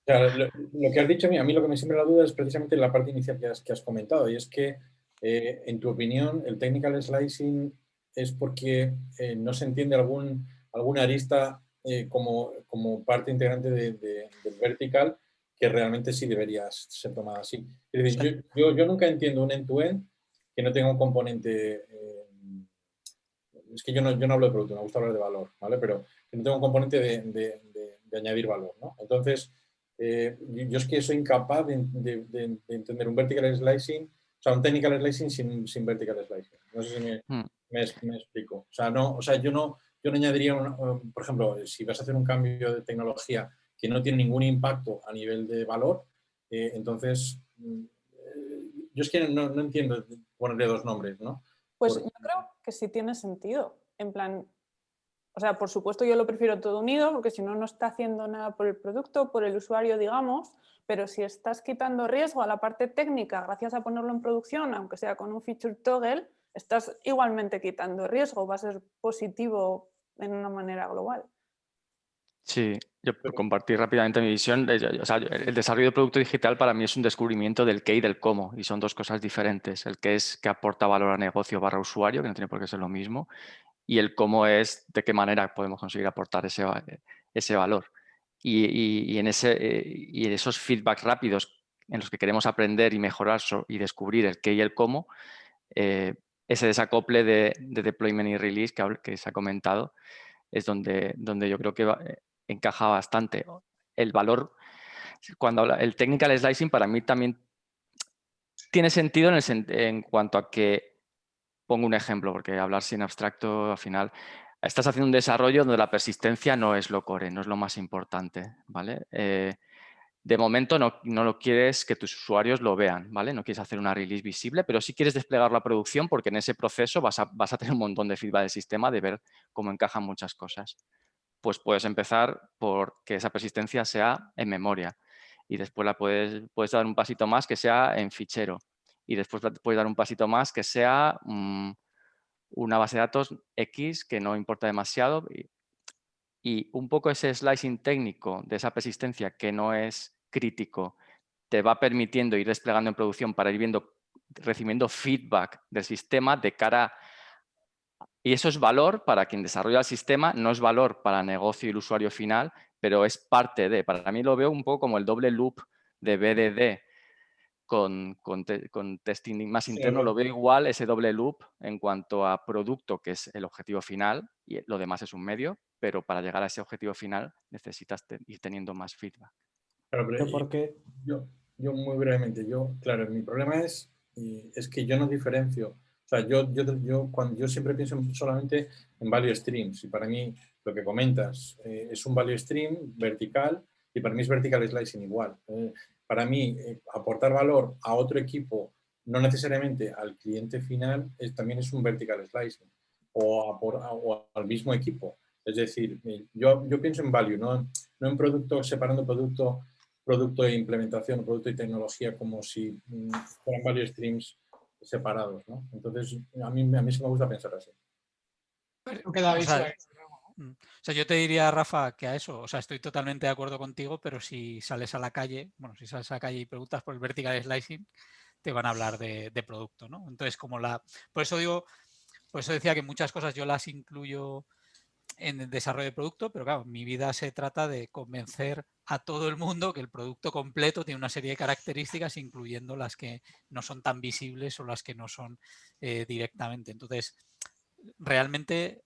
Claro, lo que has dicho a mí lo que me siembra la duda es precisamente la parte inicial que has comentado, y es que, en tu opinión, el technical slicing es porque no se entiende alguna arista como parte integrante del vertical que realmente sí debería ser tomada así. Es decir, yo nunca entiendo un end-to-end que no tenga un componente... es que yo no hablo de producto, me gusta hablar de valor, ¿vale? Pero que no tenga un componente de añadir valor, ¿no? Entonces... yo es que soy incapaz de entender un vertical slicing, o sea, un technical slicing sin vertical slicing. No sé si me explico. O sea, yo no añadiría, por ejemplo, si vas a hacer un cambio de tecnología que no tiene ningún impacto a nivel de valor, entonces yo es que no entiendo ponerle 2 nombres, ¿no? Pues yo creo que sí tiene sentido. En plan, O sea, por supuesto yo lo prefiero todo unido porque si no, no está haciendo nada por el producto, por el usuario, digamos, pero si estás quitando riesgo a la parte técnica gracias a ponerlo en producción, aunque sea con un feature toggle, estás igualmente quitando riesgo, va a ser positivo en una manera global. Sí, yo por compartir rápidamente mi visión, o sea, el desarrollo de producto digital para mí es un descubrimiento del qué y del cómo, y son dos cosas diferentes. El qué es que aporta valor a negocio / usuario, que no tiene por qué ser lo mismo, y el cómo es de qué manera podemos conseguir aportar ese valor. Y en esos feedbacks rápidos en los que queremos aprender y mejorar y descubrir el qué y el cómo, ese desacople de deployment y release que se ha comentado es donde yo creo que encaja bastante. El valor, cuando el technical slicing para mí también tiene sentido en cuanto a que, pongo un ejemplo, porque hablar sin abstracto al final, estás haciendo un desarrollo donde la persistencia no es lo core, no es lo más importante, ¿vale? De momento no lo quieres que tus usuarios lo vean, ¿vale? No quieres hacer una release visible, pero sí quieres desplegarlo a producción porque en ese proceso vas a tener un montón de feedback del sistema de ver cómo encajan muchas cosas. Pues puedes empezar por que esa persistencia sea en memoria y después puedes dar un pasito más que sea en fichero y después puedes dar un pasito más que sea una base de datos X que no importa demasiado y un poco ese slicing técnico de esa persistencia que no es crítico te va permitiendo ir desplegando en producción para ir recibiendo feedback del sistema de cara a... Y eso es valor para quien desarrolla el sistema, no es valor para el negocio y el usuario final, pero es parte de. Para mí lo veo un poco como el doble loop de BDD con testing más interno. Lo veo igual ese doble loop en cuanto a producto, que es el objetivo final, y lo demás es un medio, pero para llegar a ese objetivo final necesitas ir teniendo más feedback. Claro, pero porque... yo muy brevemente, claro, mi problema es que yo no diferencio. O sea, yo siempre pienso solamente en value streams y para mí lo que comentas es un value stream vertical y para mí es vertical slicing igual. Para mí, aportar valor a otro equipo, no necesariamente al cliente final, también es un vertical slicing o al mismo equipo. Es decir, yo pienso en value, no en producto, separando producto e implementación, producto y tecnología como si fueran varios streams separados, ¿no? Entonces, a mí sí me gusta pensar así. O sea, yo te diría, Rafa, que a eso, o sea, estoy totalmente de acuerdo contigo, pero si sales a la calle, si sales a la calle y preguntas por el vertical slicing, te van a hablar de producto, ¿no? Entonces, por eso decía que muchas cosas yo las incluyo en el desarrollo de producto, pero claro, mi vida se trata de convencer a todo el mundo que el producto completo tiene una serie de características, incluyendo las que no son tan visibles o las que no son directamente. Entonces, realmente,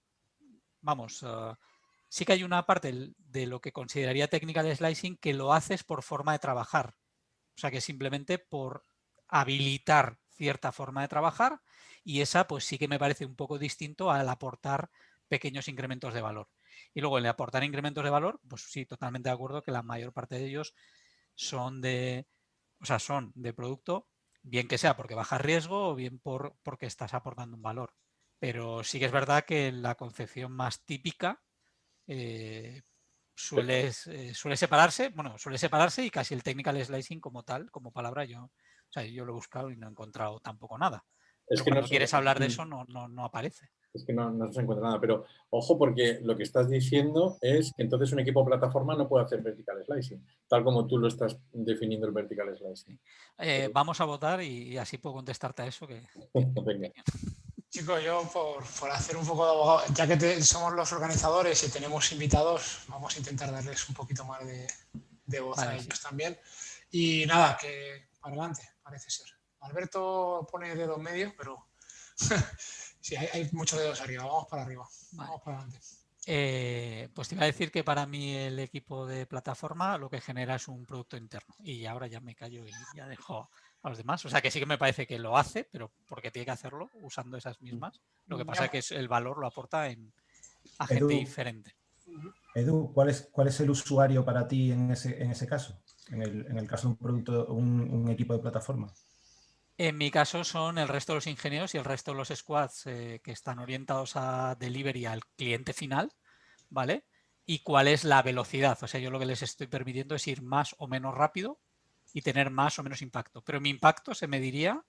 sí que hay una parte de lo que consideraría technical slicing que lo haces por forma de trabajar. O sea, que simplemente por habilitar cierta forma de trabajar y esa pues sí que me parece un poco distinto al aportar pequeños incrementos de valor. Y luego el aportar incrementos de valor, pues sí, totalmente de acuerdo que la mayor parte de ellos son de producto, bien que sea porque bajas riesgo o bien porque estás aportando un valor. Pero sí que es verdad que la concepción más típica suele separarse y casi el technical slicing como tal, como palabra, yo lo he buscado y no he encontrado tampoco nada. Es pero que cuando quieres hablar de eso no aparece. Es que no se encuentra nada, pero ojo porque lo que estás diciendo es que entonces un equipo plataforma no puede hacer vertical slicing, tal como tú lo estás definiendo el vertical slicing. Vamos a votar y así puedo contestarte a eso. Venga. Chicos, yo por hacer un poco de abogado, ya que somos los organizadores y tenemos invitados, vamos a intentar darles un poquito más de voz a ellos también. Y nada, que para adelante, parece ser. Alberto pone dedo en medio, pero sí, hay muchos dedos arriba. Vamos para arriba. Vale. Vamos para adelante. Pues te iba a decir que para mí el equipo de plataforma lo que genera es un producto interno. Y ahora ya me callo y ya dejo a los demás. O sea que sí que me parece que lo hace, pero porque tiene que hacerlo usando esas mismas. Lo que pasa es que el valor lo aporta a gente diferente. Edu, ¿cuál es el usuario para ti en ese caso? En el caso de un producto, un equipo de plataforma. En mi caso son el resto de los ingenieros y el resto de los squads que están orientados a delivery al cliente final, ¿vale? Y cuál es la velocidad. O sea, yo lo que les estoy permitiendo es ir más o menos rápido y tener más o menos impacto. Pero mi impacto se mediría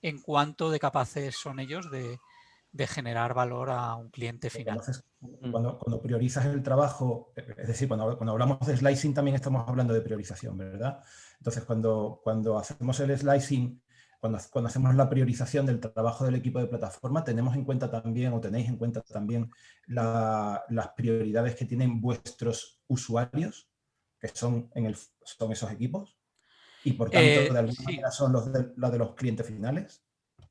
en cuánto de capaces son ellos de generar valor a un cliente final. Entonces, cuando priorizas el trabajo, es decir, cuando hablamos de slicing también estamos hablando de priorización, ¿verdad? Entonces, cuando hacemos el slicing, cuando hacemos la priorización del trabajo del equipo de plataforma, tenemos en cuenta también, o tenéis en cuenta también, las prioridades que tienen vuestros usuarios, que son esos equipos, y por tanto, de alguna manera son los de los clientes finales.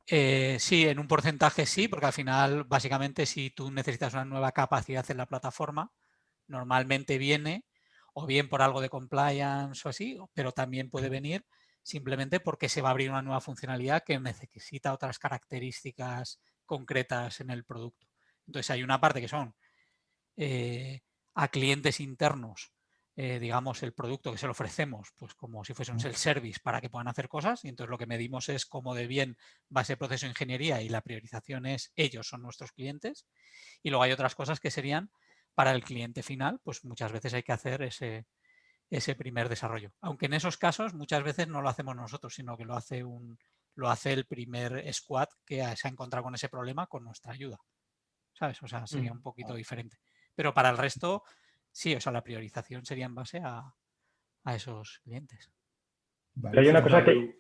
Sí, en un porcentaje sí, porque al final, básicamente, si tú necesitas una nueva capacidad en la plataforma, normalmente viene o bien por algo de compliance o así, pero también puede venir simplemente porque se va a abrir una nueva funcionalidad que necesita otras características concretas en el producto. Entonces hay una parte que son a clientes internos, digamos, el producto que se lo ofrecemos, pues como si fuese un self-service para que puedan hacer cosas, y entonces lo que medimos es cómo de bien va ese proceso de ingeniería y la priorización es ellos son nuestros clientes. Y luego hay otras cosas que serían para el cliente final, pues muchas veces hay que hacer ese primer desarrollo. Aunque en esos casos muchas veces no lo hacemos nosotros, sino que lo hace el primer squad que se ha encontrado con ese problema con nuestra ayuda. ¿Sabes? O sea, sería un poquito diferente. Pero para el resto, sí, o sea, la priorización sería en base a esos clientes. Vale. Hay una cosa que...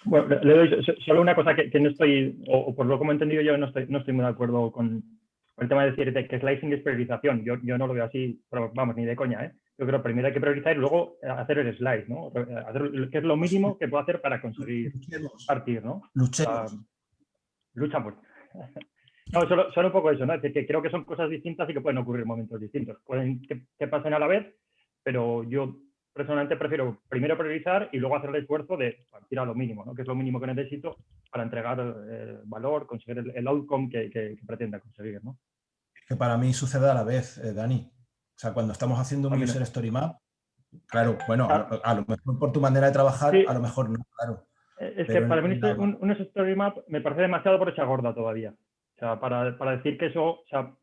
Bueno, le doy solo una cosa que no estoy, o por lo que he entendido yo, no estoy muy de acuerdo con el tema de decir que slicing es priorización. Yo no lo veo así, pero vamos, ni de coña, ¿eh? Yo creo que primero hay que priorizar y luego hacer el slice, ¿no? Hacer que es lo mínimo que puedo hacer para conseguir partir, ¿no? Luchemos. Luchamos. No, solo un poco eso, ¿no? Es decir, que creo que son cosas distintas y que pueden ocurrir momentos distintos. Pueden que pasen a la vez, pero yo personalmente prefiero primero priorizar y luego hacer el esfuerzo de partir a lo mínimo, ¿no? Que es lo mínimo que necesito para entregar valor, conseguir el outcome que pretenda conseguir, ¿no? Que para mí sucede a la vez, Dani. O sea, cuando estamos haciendo un user story map, claro, bueno, a lo mejor por tu manera de trabajar, sí. A lo mejor no, claro. Es que para mí un story map me parece demasiado por echar gorda todavía. O sea, para decir que eso, o sea,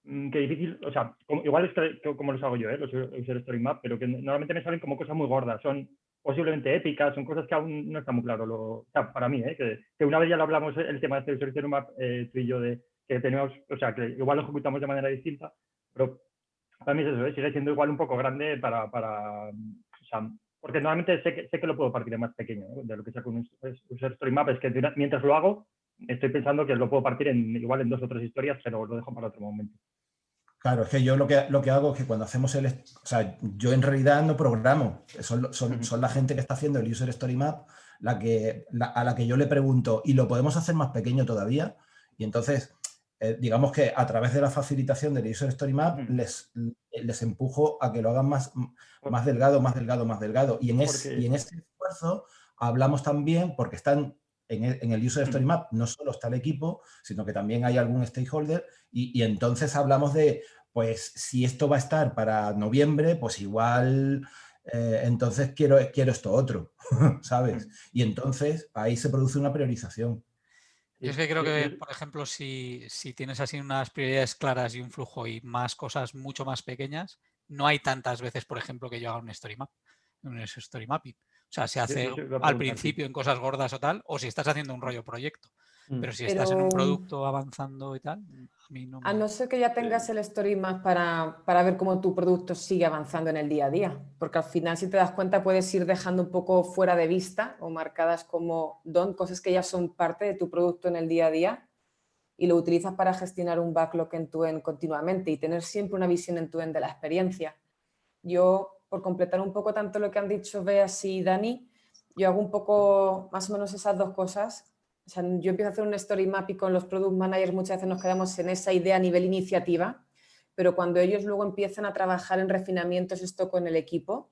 que difícil, o sea, igual es que como los hago yo, los user story map, pero que normalmente me salen como cosas muy gordas, son posiblemente épicas, son cosas que aún no está muy claro. O sea, para mí, que una vez ya lo hablamos el tema de este user story map, tú y yo, de que tenemos, o sea, que igual lo ejecutamos de manera distinta, pero para mí es eso, sigue siendo igual un poco grande o sea, porque normalmente sé que lo puedo partir en más pequeño, ¿no? De lo que saco un user story map es que mientras lo hago, estoy pensando que lo puedo partir igual en 2 o 3 historias, pero lo dejo para otro momento. Claro, es que yo lo que hago es que cuando hacemos o sea, yo en realidad no programo, son la gente que está haciendo el user story map a la que yo le pregunto, ¿y lo podemos hacer más pequeño todavía? Y entonces, digamos que a través de la facilitación del user story map les empujo a que lo hagan más delgado, más delgado, más delgado. Y en ese esfuerzo hablamos también, porque están en el user story map no solo está el equipo, sino que también hay algún stakeholder y entonces hablamos de, pues si esto va a estar para noviembre, pues igual entonces quiero esto otro, ¿sabes? Y entonces ahí se produce una priorización. Yo es que creo que, por ejemplo, si tienes así unas prioridades claras y un flujo y más cosas mucho más pequeñas, no hay tantas veces, por ejemplo, que yo haga un story map, un story mapping. O sea, se hace al principio en cosas gordas o tal, o si estás haciendo un rollo proyecto. Pero si estás en un producto avanzando y tal, a mí no me... A no ser que ya tengas el story map para ver cómo tu producto sigue avanzando en el día a día. Porque al final, si te das cuenta, puedes ir dejando un poco fuera de vista o marcadas como cosas que ya son parte de tu producto en el día a día y lo utilizas para gestionar un backlog en tu end continuamente y tener siempre una visión en tu end de la experiencia. Yo, por completar un poco tanto lo que han dicho Beas y Dani, yo hago un poco más o menos esas dos cosas. O sea, yo empiezo a hacer un story map y con los product managers muchas veces nos quedamos en esa idea a nivel iniciativa, pero cuando ellos luego empiezan a trabajar en refinamientos esto con el equipo,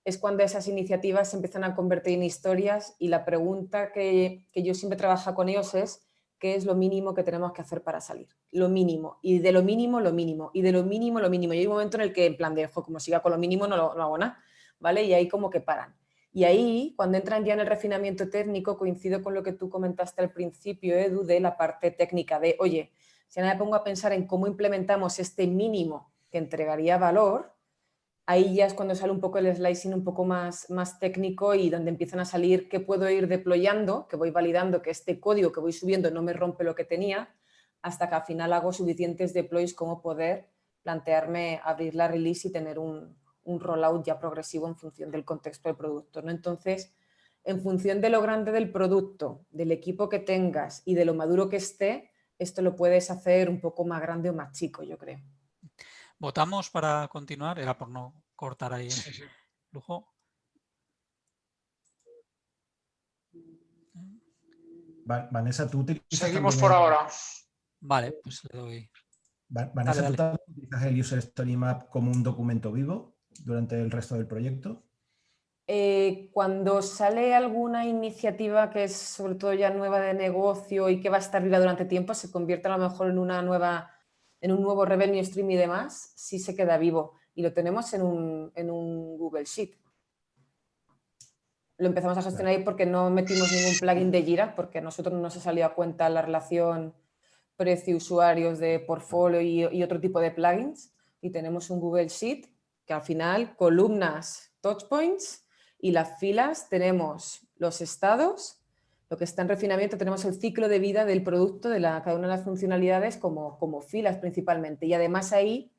es cuando esas iniciativas se empiezan a convertir en historias y la pregunta que yo siempre trabajo con ellos es ¿qué es lo mínimo que tenemos que hacer para salir? Lo mínimo. Y de lo mínimo, lo mínimo. Y de lo mínimo, lo mínimo. Y hay un momento en el que, en plan de, como siga con lo mínimo, no hago nada, ¿vale? Y ahí como que paran. Y ahí, cuando entran ya en el refinamiento técnico, coincido con lo que tú comentaste al principio, Edu, de la parte técnica de, oye, Si ahora me pongo a pensar en cómo implementamos este mínimo que entregaría valor, ahí ya es cuando sale un poco el slicing un poco más técnico y donde empiezan a salir qué puedo ir deployando, que voy validando que este código que voy subiendo no me rompe lo que tenía, hasta que al final hago suficientes deploys como poder plantearme abrir la release y tener un rollout ya progresivo en función del contexto del producto, ¿no? Entonces, en función de lo grande del producto, del equipo que tengas y de lo maduro que esté, esto lo puedes hacer un poco más grande o más chico, yo creo. ¿Votamos para continuar? Era por no cortar ahí el flujo. Vanessa, ¿tú utilizas Seguimos también por ahora. Vale, pues le doy. Vanessa, Dale, ¿tú también utilizas el User Story Map como un documento vivo durante el resto del proyecto? Cuando sale alguna iniciativa que es sobre todo ya nueva de negocio y que va a estar viva durante tiempo, se convierte a lo mejor en un nuevo revenue stream y demás, sí se queda vivo. Y lo tenemos en un Google Sheet. Lo empezamos a gestionar ahí porque no metimos ningún plugin de Jira, porque a nosotros no nos ha salido a cuenta la relación precio-usuarios de portfolio y otro tipo de plugins. Y tenemos un Google Sheet que al final, columnas, touchpoints, y las filas tenemos los estados, lo que está en refinamiento, tenemos el ciclo de vida del producto, de cada una de las funcionalidades como filas principalmente. Y además ahí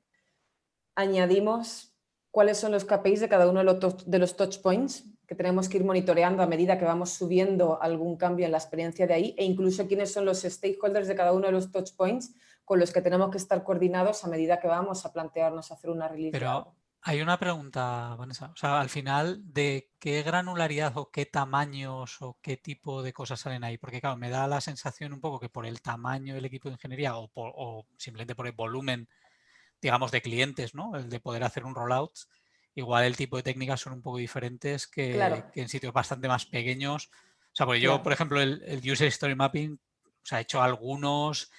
añadimos cuáles son los KPIs de cada uno de los touchpoints que tenemos que ir monitoreando a medida que vamos subiendo algún cambio en la experiencia de ahí, e incluso quiénes son los stakeholders de cada uno de los touchpoints con los que tenemos que estar coordinados a medida que vamos a plantearnos hacer una release. Pero hay una pregunta, Vanessa. O sea, al final, ¿de qué granularidad o qué tamaños o qué tipo de cosas salen ahí? Porque, claro, me da la sensación un poco que por el tamaño del equipo de ingeniería o simplemente por el volumen, digamos, de clientes, ¿no? El de poder hacer un rollout, igual el tipo de técnicas son un poco diferentes que en sitios bastante más pequeños. O sea, porque yo, por ejemplo, el User Story Mapping, o sea, he hecho algunos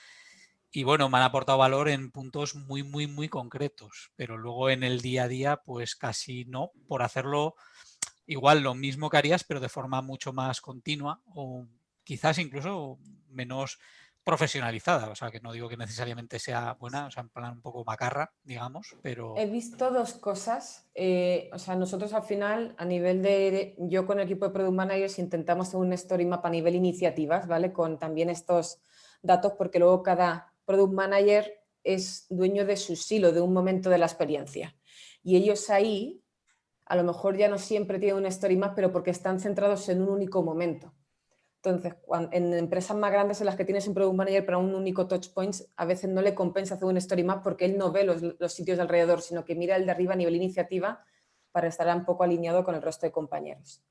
y bueno, me han aportado valor en puntos muy, muy, muy concretos, pero luego en el día a día, pues casi no, por hacerlo igual lo mismo que harías, pero de forma mucho más continua o quizás incluso menos profesionalizada. O sea, que no digo que necesariamente sea buena, o sea, en plan un poco macarra, digamos, pero... He visto dos cosas. O sea, nosotros al final, a nivel yo con el equipo de Product Managers intentamos hacer un story map a nivel iniciativas, ¿vale? Con también estos datos, porque luego cada Product Manager es dueño de su silo, de un momento de la experiencia. Y ellos ahí, a lo mejor ya no siempre tienen un story map, pero porque están centrados en un único momento. Entonces, en empresas más grandes en las que tienes un Product Manager para un único touchpoint, a veces no le compensa hacer un story map porque él no ve los sitios de alrededor, sino que mira el de arriba a nivel iniciativa para estar un poco alineado con el resto de compañeros.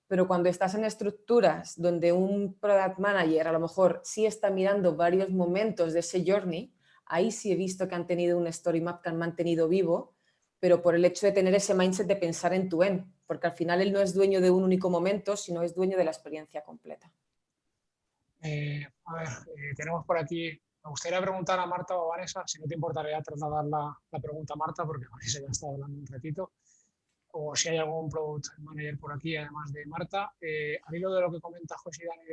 Pero cuando estás en estructuras donde un Product Manager a lo mejor sí está mirando varios momentos de ese journey, ahí sí he visto que han tenido un story map que han mantenido vivo, pero por el hecho de tener ese mindset de pensar en tu end, porque al final él no es dueño de un único momento, sino es dueño de la experiencia completa. Tenemos por aquí, me gustaría preguntar a Marta o a Vanessa, si no te importaría trasladar la pregunta a Marta, porque Vanessa ya está hablando un ratito, o si hay algún Product Manager por aquí, además de Marta. Al hilo de lo que comenta José y Dani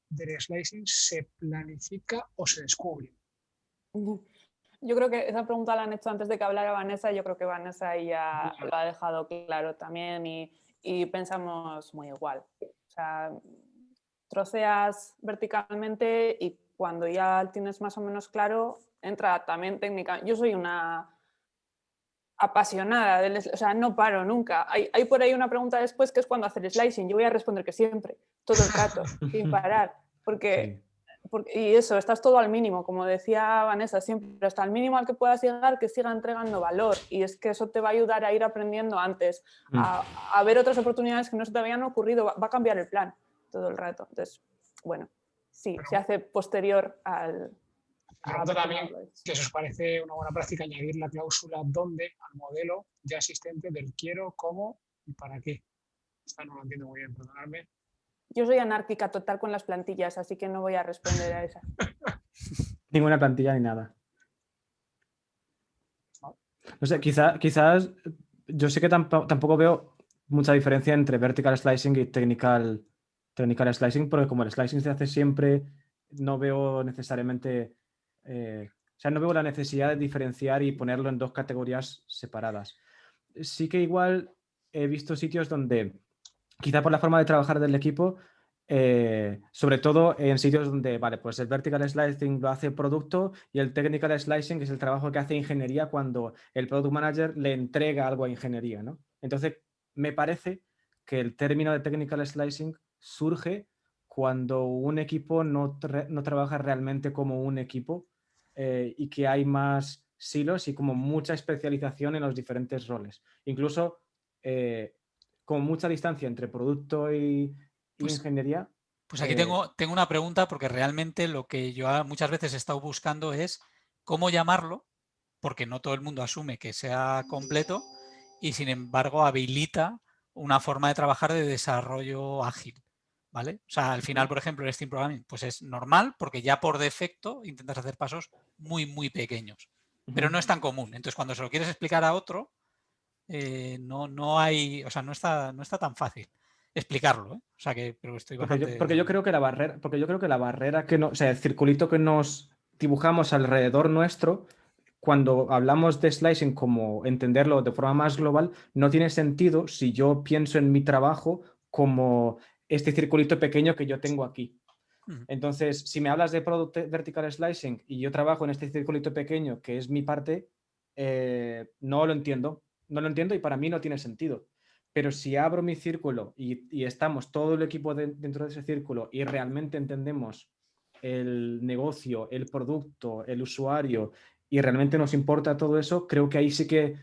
del slicing, ¿se planifica o se descubre? Yo creo que esa pregunta la han hecho antes de que hablara Vanessa. Yo creo que Vanessa ya lo ha dejado claro también y pensamos muy igual. O sea, troceas verticalmente y cuando ya tienes más o menos claro, entra también técnica. Yo soy una apasionada, o sea, no paro nunca. Hay por ahí una pregunta después que es cuando hacer slicing. Yo voy a responder que siempre, todo el rato, sin parar, porque... Y eso, estás todo al mínimo, como decía Vanessa, siempre hasta el mínimo al que puedas llegar, que siga entregando valor, y es que eso te va a ayudar a ir aprendiendo antes, a ver otras oportunidades que no se te habían ocurrido, va a cambiar el plan todo el rato. Entonces, bueno, sí, se hace posterior al... También que os parece una buena práctica añadir la cláusula dónde al modelo ya existente del quiero, cómo y para qué. Esta no lo entiendo muy bien, perdonadme. Yo soy anárquica total con las plantillas, así que no voy a responder a esa. Ninguna plantilla ni nada. No sé, quizás yo sé que tampoco veo mucha diferencia entre vertical slicing y technical slicing, porque como el slicing se hace siempre, no veo necesariamente O sea, no veo la necesidad de diferenciar y ponerlo en dos categorías separadas. Sí que igual he visto sitios donde, quizá por la forma de trabajar del equipo, sobre todo en sitios donde, vale, pues el vertical slicing lo hace producto y el technical slicing es el trabajo que hace ingeniería cuando el product manager le entrega algo a ingeniería, ¿no? Entonces, me parece que el término de technical slicing surge cuando un equipo no trabaja realmente como un equipo y que hay más silos y como mucha especialización en los diferentes roles. Incluso con mucha distancia entre producto y ingeniería. Pues aquí tengo una pregunta, porque realmente lo que yo muchas veces he estado buscando es cómo llamarlo, porque no todo el mundo asume que sea completo y sin embargo habilita una forma de trabajar de desarrollo ágil, ¿vale? O sea, al final, por ejemplo, el Stream Programming pues es normal porque ya por defecto intentas hacer pasos muy, muy pequeños, pero no es tan común. Entonces, cuando se lo quieres explicar a otro, no hay, o sea, no está tan fácil explicarlo, ¿eh? O sea que, pero estoy bastante... Porque yo creo que la barrera que no, o sea, el circulito que nos dibujamos alrededor nuestro, cuando hablamos de slicing como entenderlo de forma más global, no tiene sentido si yo pienso en mi trabajo como este circulito pequeño que yo tengo aquí. Entonces, si me hablas de Product Vertical Slicing y yo trabajo en este circulito pequeño que es mi parte, no lo entiendo. No lo entiendo y para mí no tiene sentido. Pero si abro mi círculo y estamos todo el equipo dentro de ese círculo y realmente entendemos el negocio, el producto, el usuario y realmente nos importa todo eso, creo que ahí sí que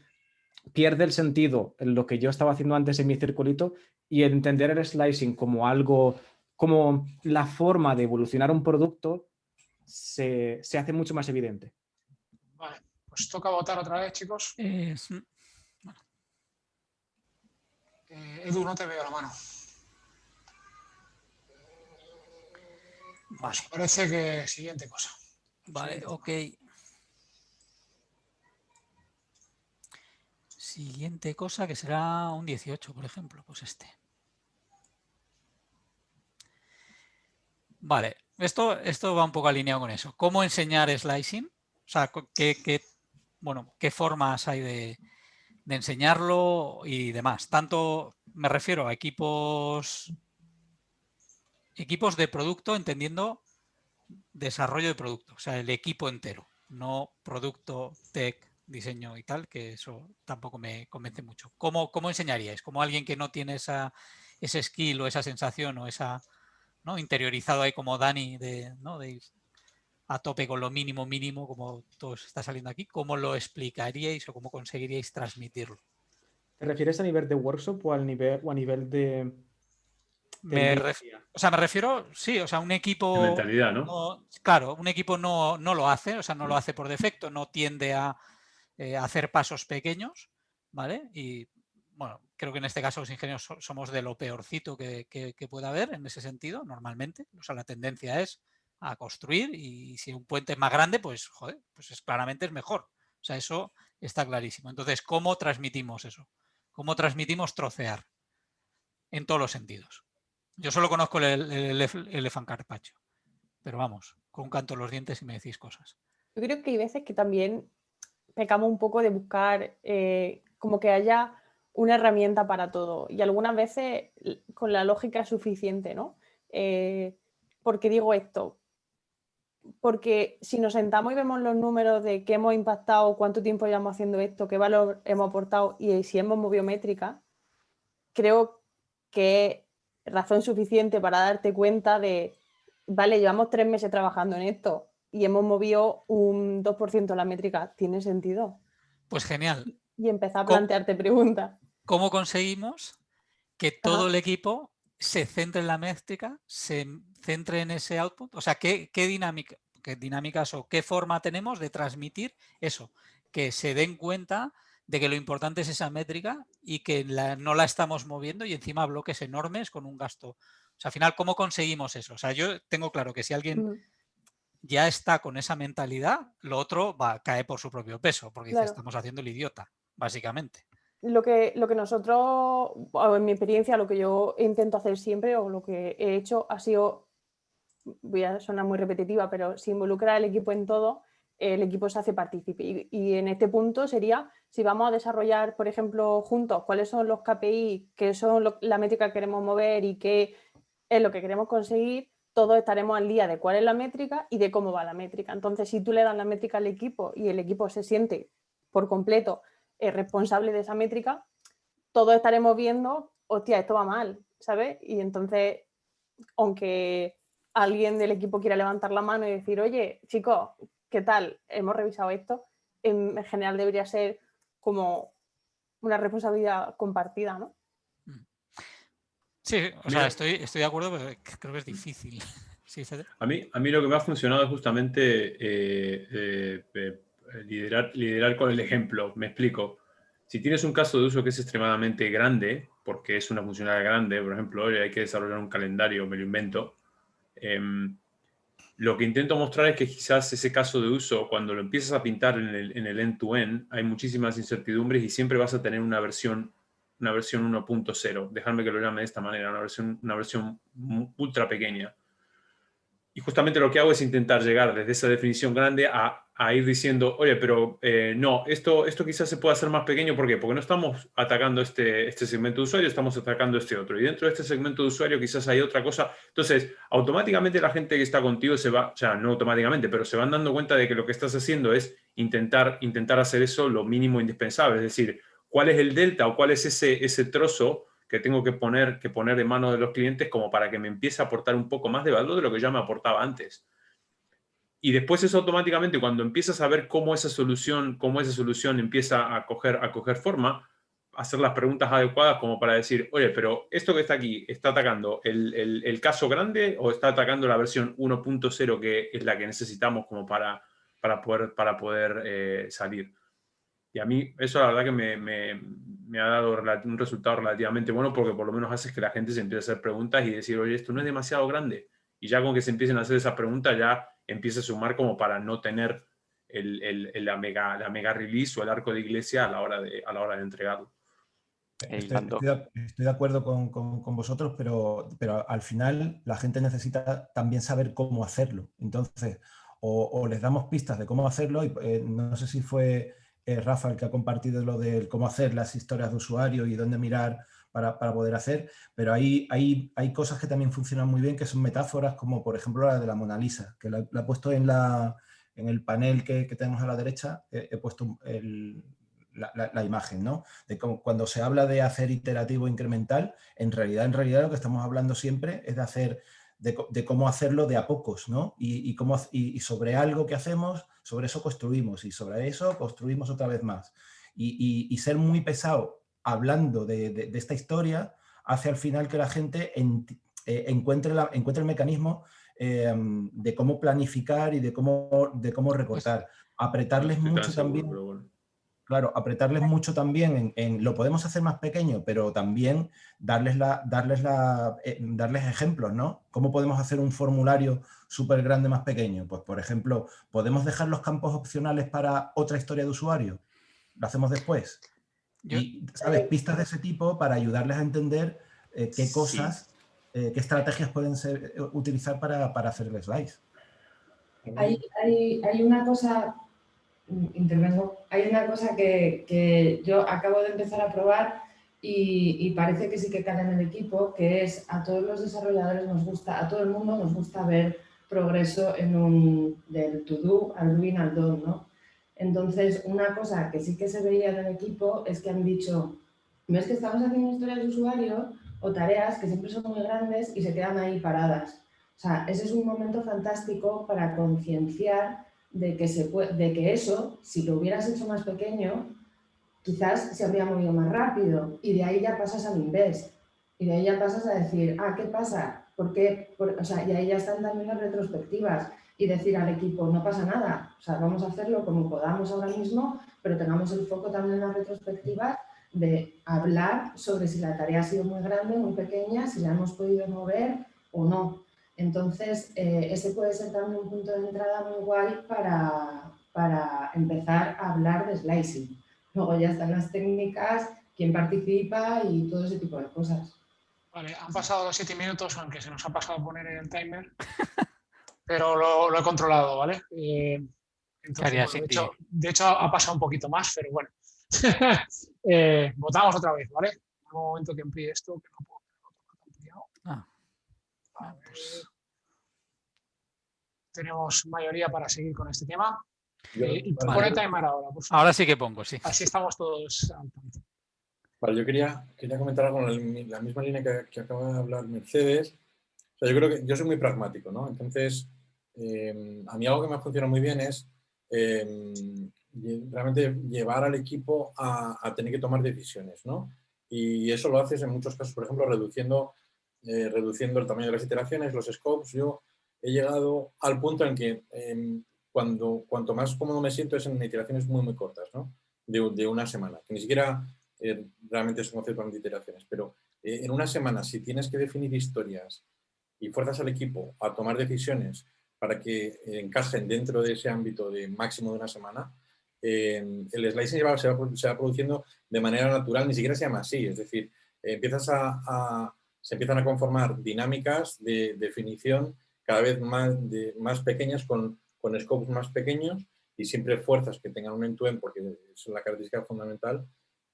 pierde el sentido en lo que yo estaba haciendo antes en mi circulito y entender el slicing como algo, como la forma de evolucionar un producto se hace mucho más evidente. Vale, pues toca votar otra vez, chicos. Edu, no te veo la mano. Vale. Pues parece que siguiente cosa. Vale, ok. Siguiente cosa que será un 18, por ejemplo, pues este. Vale, esto va un poco alineado con eso. ¿Cómo enseñar slicing? O sea, ¿qué formas hay de enseñarlo y demás? Tanto me refiero a equipos de producto, entendiendo desarrollo de producto, o sea, el equipo entero, no producto, tech, diseño y tal, que eso tampoco me convence mucho. ¿Cómo enseñaríais? ¿Como alguien que no tiene ese skill o esa sensación o esa, ¿no?, interiorizado ahí como Dani de ir a tope con lo mínimo, como todo está saliendo aquí? ¿Cómo lo explicaríais o cómo conseguiríais transmitirlo? ¿Te refieres a nivel de workshop o a nivel de... Me refiero, sí, o sea, un equipo... De mentalidad, ¿no? Claro, un equipo no lo hace, o sea, no lo hace por defecto, no tiende a hacer pasos pequeños, ¿vale? Y, bueno, creo que en este caso los ingenieros somos de lo peorcito que pueda haber en ese sentido, normalmente. O sea, la tendencia es a construir y si un puente es más grande, pues, joder, pues claramente es mejor. O sea, eso está clarísimo. Entonces, ¿cómo transmitimos eso? ¿Cómo transmitimos trocear? En todos los sentidos. Yo solo conozco el Elephant Carpaccio, pero vamos, con un canto en los dientes y me decís cosas. Yo creo que hay veces que también pecamos un poco de buscar como que haya una herramienta para todo y algunas veces con la lógica es suficiente, ¿no? ¿Por qué digo esto? Porque si nos sentamos y vemos los números de qué hemos impactado, cuánto tiempo llevamos haciendo esto, qué valor hemos aportado y si hemos movido métrica, creo que es razón suficiente para darte cuenta de, vale, llevamos 3 meses trabajando en esto y hemos movido un 2% la métrica. ¿Tiene sentido? Pues genial. Y empezar a plantearte preguntas. ¿Cómo conseguimos que todo el equipo se centre en la métrica, se centre en ese output? O sea, ¿qué dinámicas o qué forma tenemos de transmitir eso? Que se den cuenta de que lo importante es esa métrica y que no la estamos moviendo y encima bloques enormes con un gasto. O sea, al final, ¿cómo conseguimos eso? O sea, yo tengo claro que si alguien ya está con esa mentalidad, lo otro va a caer por su propio peso, porque dice, estamos haciendo el idiota, básicamente. Lo que nosotros, o en mi experiencia, lo que yo intento hacer siempre o lo que he hecho ha sido, voy a sonar muy repetitiva, pero si involucra al equipo en todo, el equipo se hace partícipe. Y en este punto sería, si vamos a desarrollar, por ejemplo, juntos, cuáles son los KPI, qué son la métrica que queremos mover y qué es lo que queremos conseguir, todos estaremos al día de cuál es la métrica y de cómo va la métrica. Entonces, si tú le das la métrica al equipo y el equipo se siente por completo responsable de esa métrica, todos estaremos viendo, hostia, esto va mal, ¿sabes? Y entonces, aunque alguien del equipo quiera levantar la mano y decir, oye, chicos, ¿qué tal? Hemos revisado esto, en general debería ser como una responsabilidad compartida, ¿no? Sí, o sea, estoy de acuerdo, pero creo que es difícil. Sí, a mí lo que me ha funcionado es justamente liderar con el ejemplo. Me explico. Si tienes un caso de uso que es extremadamente grande, porque es una funcionalidad grande, por ejemplo, hoy hay que desarrollar un calendario, me lo invento, lo que intento mostrar es que quizás ese caso de uso, cuando lo empiezas a pintar en el end-to-end, hay muchísimas incertidumbres y siempre vas a tener una versión 1.0. Dejadme que lo llame de esta manera, una versión ultra pequeña. Y justamente lo que hago es intentar llegar desde esa definición grande a ir diciendo, oye, pero no, esto quizás se pueda hacer más pequeño. ¿Por qué? Porque no estamos atacando este segmento de usuario, estamos atacando este otro. Y dentro de este segmento de usuario quizás hay otra cosa. Entonces, automáticamente la gente que está contigo se va, o sea, no automáticamente, pero se van dando cuenta de que lo que estás haciendo es intentar hacer eso lo mínimo indispensable. Es decir, ¿cuál es el delta o cuál es ese trozo que tengo que poner en manos de los clientes como para que me empiece a aportar un poco más de valor de lo que ya me aportaba antes? Y después eso automáticamente, cuando empiezas a ver cómo esa solución empieza a coger forma, hacer las preguntas adecuadas como para decir, oye, pero esto que está aquí, ¿está atacando el caso grande o está atacando la versión 1.0 que es la que necesitamos como para poder salir? Y a mí eso la verdad que me ha dado un resultado relativamente bueno, porque por lo menos haces que la gente se empiece a hacer preguntas y decir, oye, esto no es demasiado grande. Y ya con que se empiecen a hacer esas preguntas ya empieza a sumar como para no tener la mega release o el arco de iglesia a la hora de entregarlo. Estoy de acuerdo con vosotros, pero al final la gente necesita también saber cómo hacerlo. Entonces, o les damos pistas de cómo hacerlo, y no sé si fue Rafa el que ha compartido lo de cómo hacer las historias de usuario y dónde mirar para poder hacer, pero hay cosas que también funcionan muy bien, que son metáforas, como por ejemplo la de la Mona Lisa, que la he puesto en el panel que tenemos a la derecha, he puesto la imagen, ¿no? De cómo, cuando se habla de hacer iterativo incremental, en realidad lo que estamos hablando siempre es de cómo hacerlo de a pocos, ¿no? Y sobre algo que hacemos, sobre eso construimos, y sobre eso construimos otra vez más. Y ser muy pesado hablando de esta historia hace al final que la gente encuentre el mecanismo de cómo planificar y de cómo recortar. Apretarles mucho también. Claro, apretarles mucho también lo podemos hacer más pequeño, pero también darles ejemplos, ¿no? ¿Cómo podemos hacer un formulario súper grande más pequeño? Pues, por ejemplo, ¿podemos dejar los campos opcionales para otra historia de usuario? ¿Lo hacemos después? Y, ¿sabes? Pistas de ese tipo para ayudarles a entender qué cosas, qué estrategias pueden utilizar para hacer el slice. Hay una cosa... Intervengo. Hay una cosa que yo acabo de empezar a probar y parece que sí que cae en el equipo, que es a todos los desarrolladores a todo el mundo nos gusta ver progreso del to-do al doing al done, ¿no? Entonces, una cosa que sí que se veía en el equipo es que han dicho, ves que estamos haciendo historias de usuario o tareas que siempre son muy grandes y se quedan ahí paradas. O sea, ese es un momento fantástico para concienciar de que eso, si lo hubieras hecho más pequeño, quizás se habría movido más rápido y de ahí ya pasas al invest y de ahí ya pasas a decir, ¿qué pasa? ¿Por qué? O sea, y ahí ya están también las retrospectivas y decir al equipo, no pasa nada, o sea, vamos a hacerlo como podamos ahora mismo, pero tengamos el foco también en las retrospectivas de hablar sobre si la tarea ha sido muy grande, muy pequeña, si la hemos podido mover o no. Entonces, ese puede ser también un punto de entrada muy guay para empezar a hablar de slicing. Luego ya están las técnicas, quién participa y todo ese tipo de cosas. Vale, han pasado los 7 minutos, aunque se nos ha pasado poner el timer, pero lo he controlado, ¿vale? Entonces, harías bueno, sin ti? de hecho, ha pasado un poquito más, pero bueno. Votamos otra vez, ¿vale? En un momento que amplíe esto, que no puedo tenerlo tan ampliado. A ver. Tenemos mayoría para seguir con este tema. Y pone timer ahora, por favor. Ahora sí que pongo, sí. Así estamos todos al tanto. Vale, yo quería comentar algo en la misma línea que acaba de hablar Mercedes. O sea, yo creo que yo soy muy pragmático, ¿no? Entonces, a mí algo que me funciona muy bien es realmente llevar al equipo a tener que tomar decisiones, ¿no? Y eso lo haces en muchos casos, por ejemplo, reduciendo el tamaño de las iteraciones, los scopes. Yo he llegado al punto en que cuanto más cómodo me siento es en iteraciones muy, muy cortas, ¿no? De una semana, que ni siquiera realmente es un concepto de iteraciones, pero en una semana, si tienes que definir historias y fuerzas al equipo a tomar decisiones para que encajen dentro de ese ámbito de máximo de una semana, el slicing se va produciendo de manera natural, ni siquiera se llama así, es decir, se empiezan a conformar dinámicas de definición cada vez más pequeñas con scopes más pequeños y siempre fuerzas que tengan un end-to-end, porque es la característica fundamental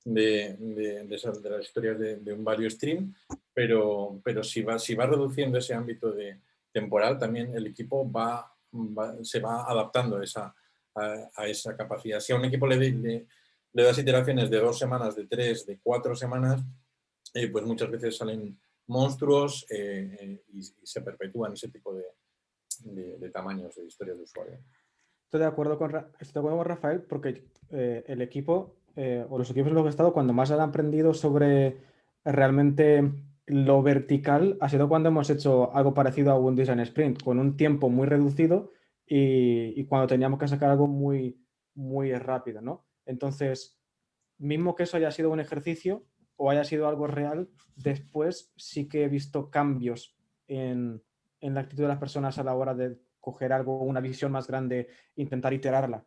de las historias de un value stream, pero si va reduciendo ese ámbito temporal, también el equipo se va adaptando a esa capacidad. Si a un equipo le das iteraciones de 2 semanas, de 3, de 4 semanas, pues muchas veces salen monstruos y se perpetúan ese tipo de tamaños de historias de usuario. Estoy de acuerdo con Rafael, porque el equipo o los equipos en los que he estado, cuando más han aprendido sobre realmente lo vertical, ha sido cuando hemos hecho algo parecido a un design sprint, con un tiempo muy reducido y cuando teníamos que sacar algo muy, muy rápido, ¿no? Entonces, mismo que eso haya sido un ejercicio o haya sido algo real, después sí que he visto cambios en la actitud de las personas a la hora de coger algo, una visión más grande, intentar iterarla.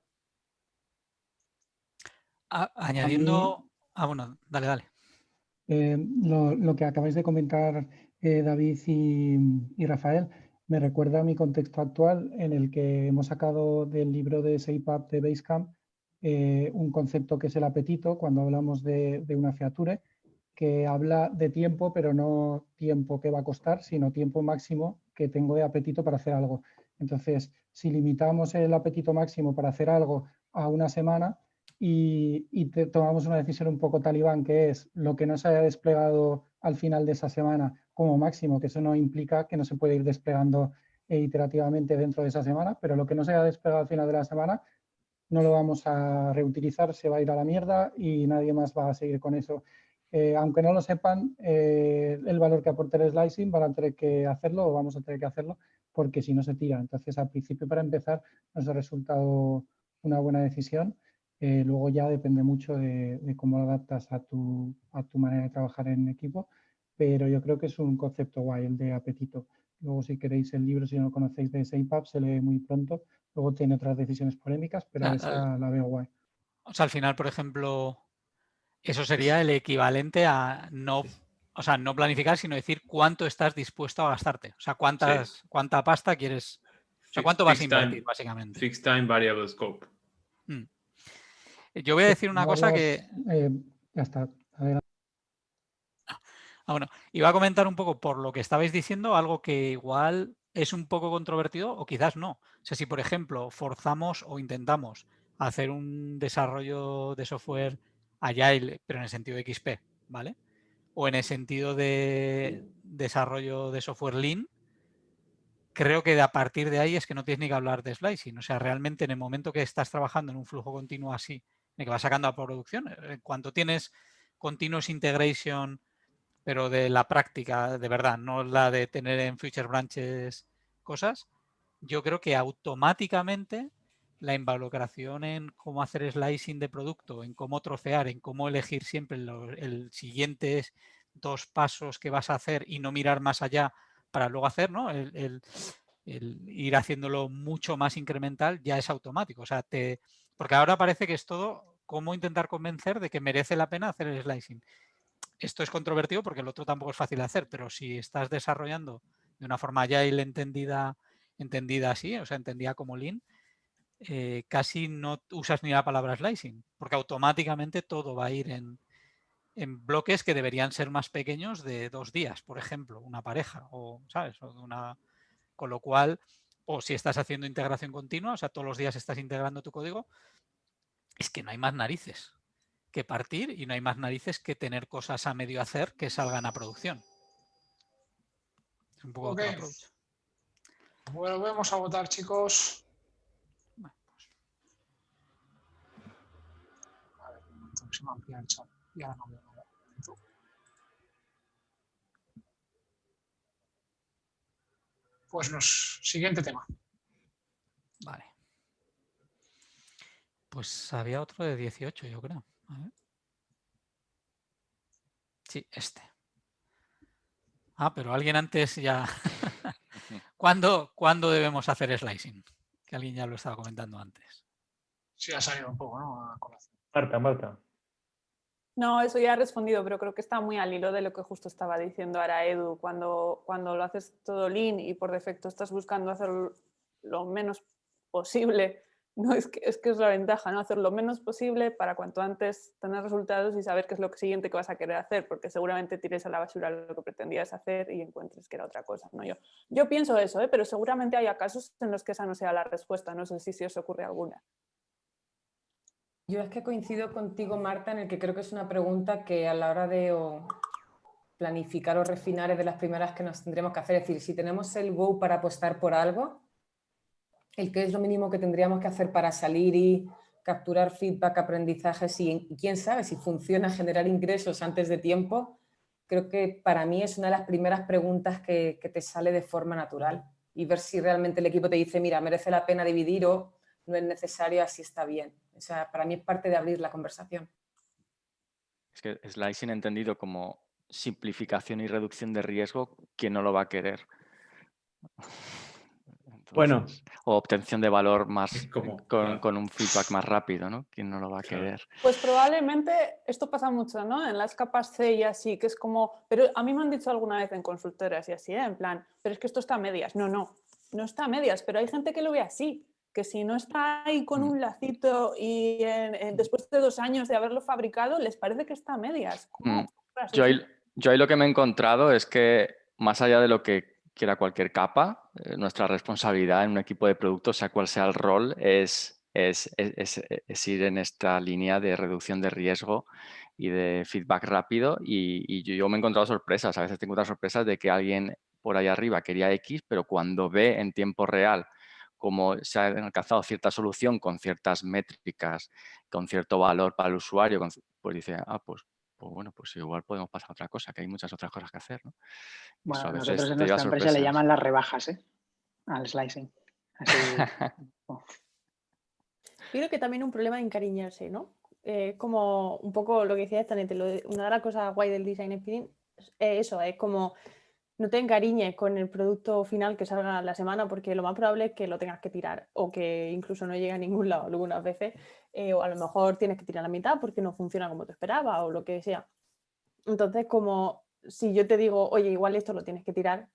Añadiendo... bueno, dale. Lo que acabáis de comentar David y Rafael me recuerda a mi contexto actual en el que hemos sacado del libro de ShapeUp de Basecamp un concepto que es el apetito cuando hablamos de una feature, que habla de tiempo, pero no tiempo que va a costar, sino tiempo máximo que tengo de apetito para hacer algo. Entonces, si limitamos el apetito máximo para hacer algo a una semana y tomamos una decisión un poco talibán, que es lo que no se haya desplegado al final de esa semana como máximo, que eso no implica que no se puede ir desplegando iterativamente dentro de esa semana, pero lo que no se haya desplegado al final de la semana no lo vamos a reutilizar, se va a ir a la mierda y nadie más va a seguir con eso. Aunque no lo sepan, el valor que aporta el slicing van a tener que hacerlo o vamos a tener que hacerlo porque si no se tira. Entonces, al principio, para empezar, nos ha resultado una buena decisión. Luego ya depende mucho de cómo lo adaptas a tu manera de trabajar en equipo, pero yo creo que es un concepto guay el de apetito. Luego, si queréis el libro, si no lo conocéis, de ShapeUp, se lee muy pronto. Luego tiene otras decisiones polémicas, pero esa la veo guay. O sea, al final, por ejemplo, eso sería el equivalente a no planificar, sino decir cuánto estás dispuesto a gastarte. O sea, cuánta pasta quieres... O sea, cuánto vas a invertir, básicamente. Fixed time, variable scope. Yo voy a decir una cosa que... Ya está, adelante. Bueno, iba a comentar un poco por lo que estabais diciendo, algo que igual es un poco controvertido o quizás no. O sea, si por ejemplo forzamos o intentamos hacer un desarrollo de software agile, pero en el sentido de XP, ¿vale? O en el sentido de desarrollo de software lean, creo que a partir de ahí es que no tienes ni que hablar de slicing. O sea, realmente en el momento que estás trabajando en un flujo continuo así, en el que vas sacando a producción, en cuanto tienes continuous integration, pero de la práctica, de verdad, no la de tener en feature branches cosas, yo creo que automáticamente la involucración en cómo hacer slicing de producto, en cómo trocear, en cómo elegir siempre el siguientes 2 pasos que vas a hacer y no mirar más allá para luego hacer, ¿no? El ir haciéndolo mucho más incremental ya es automático. O sea, porque ahora parece que es todo cómo intentar convencer de que merece la pena hacer el slicing. Esto es controvertido porque el otro tampoco es fácil de hacer, pero si estás desarrollando de una forma agile entendida así, o sea, entendida como lean, casi no usas ni la palabra slicing, porque automáticamente todo va a ir en bloques que deberían ser más pequeños de 2 días, por ejemplo, una pareja, o, ¿sabes? O de una... Con lo cual, o si estás haciendo integración continua, o sea, todos los días estás integrando tu código, es que no hay más narices que partir y no hay más narices que tener cosas a medio hacer que salgan a producción. Es un poco otro approach. Bueno, vamos a votar, chicos. Bueno, pues... A ver, un momento, que se me amplía el chat. Y ahora no veo nada. Pues siguiente tema. Vale. Pues había otro de 18, yo creo. A ver. Sí, este. Ah, pero alguien antes ya... ¿Cuándo debemos hacer slicing? Que alguien ya lo estaba comentando antes. Sí, ha salido un poco, ¿no? A colación. Marta. No, eso ya he respondido, pero creo que está muy al hilo de lo que justo estaba diciendo ahora Edu. Cuando lo haces todo lean y por defecto estás buscando hacer lo menos posible, no es que es la ventaja, ¿no? Hacer lo menos posible para cuanto antes tener resultados y saber qué es lo siguiente que vas a querer hacer, porque seguramente tires a la basura lo que pretendías hacer y encuentres que era otra cosa, ¿no? Yo pienso eso, pero seguramente haya casos en los que esa no sea la respuesta. No sé si os ocurre alguna. Yo es que coincido contigo, Marta, en el que creo que es una pregunta que a la hora de planificar o refinar es de las primeras que nos tendremos que hacer. Es decir, si tenemos el go para apostar por algo, el qué es lo mínimo que tendríamos que hacer para salir y capturar feedback, aprendizajes y quién sabe si funciona generar ingresos antes de tiempo, creo que para mí es una de las primeras preguntas que te sale de forma natural y ver si realmente el equipo te dice, mira, merece la pena dividir o no es necesario, así está bien. O sea, para mí es parte de abrir la conversación. Es que slicing entendido como simplificación y reducción de riesgo, ¿quién no lo va a querer? Entonces, bueno. O obtención de valor más claro. con un feedback más rápido, ¿no? ¿Quién no lo va a querer? Pues probablemente esto pasa mucho, ¿no? En las capas C y así, que es como... Pero a mí me han dicho alguna vez en consultoras y así, en plan, pero es que esto está a medias. No está a medias, pero hay gente que lo ve así, que si no está ahí con un lacito y después de 2 años de haberlo fabricado, les parece que está a medias. Yo ahí lo que me he encontrado es que más allá de lo que quiera cualquier capa, nuestra responsabilidad en un equipo de producto, sea cual sea el rol, es ir en esta línea de reducción de riesgo y de feedback rápido. Y yo me he encontrado sorpresas. A veces tengo otras sorpresas de que alguien por ahí arriba quería X, pero cuando ve en tiempo real cómo se ha alcanzado cierta solución con ciertas métricas, con cierto valor para el usuario, pues dice, pues bueno, pues igual podemos pasar a otra cosa, que hay muchas otras cosas que hacer, ¿no? Bueno, nosotros en nuestra empresa le llaman las rebajas, al slicing. Así... Yo creo que también un problema de encariñarse, ¿no? Como un poco lo que decía Stanete, una de las cosas guay del design thinking es eso, es como no te encariñes con el producto final que salga la semana, porque lo más probable es que lo tengas que tirar o que incluso no llegue a ningún lado algunas veces, o a lo mejor tienes que tirar la mitad porque no funciona como te esperaba o lo que sea. Entonces, como si yo te digo, oye, igual esto lo tienes que tirar,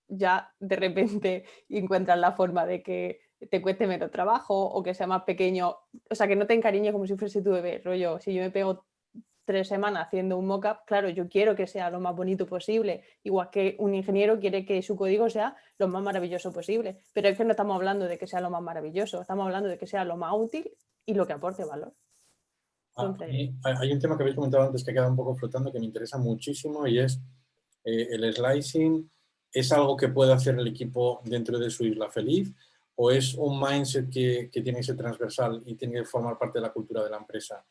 ya de repente encuentras la forma de que te cueste menos trabajo o que sea más pequeño, o sea, que no te encariñes como si fuese tu bebé, rollo, si yo me pego 3 semanas haciendo un mockup, claro, yo quiero que sea lo más bonito posible, igual que un ingeniero quiere que su código sea lo más maravilloso posible, pero es que no estamos hablando de que sea lo más maravilloso, estamos hablando de que sea lo más útil y lo que aporte valor. Entonces... Hay un tema que habéis comentado antes que queda un poco flotando que me interesa muchísimo y es el slicing. ¿Es algo que puede hacer el equipo dentro de su isla feliz o es un mindset que tiene que ser transversal y tiene que formar parte de la cultura de la empresa?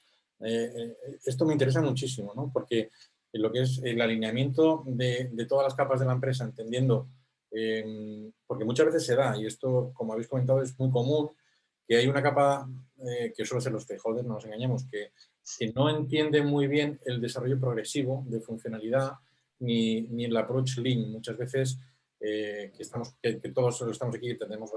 Esto me interesa muchísimo, ¿no? Porque lo que es el alineamiento de todas las capas de la empresa, entendiendo, porque muchas veces se da, y esto, como habéis comentado, es muy común, que hay una capa que suele ser los stakeholders, no nos engañemos, que no entiende muy bien el desarrollo progresivo de funcionalidad ni el approach lean. Muchas veces que todos estamos aquí y tenemos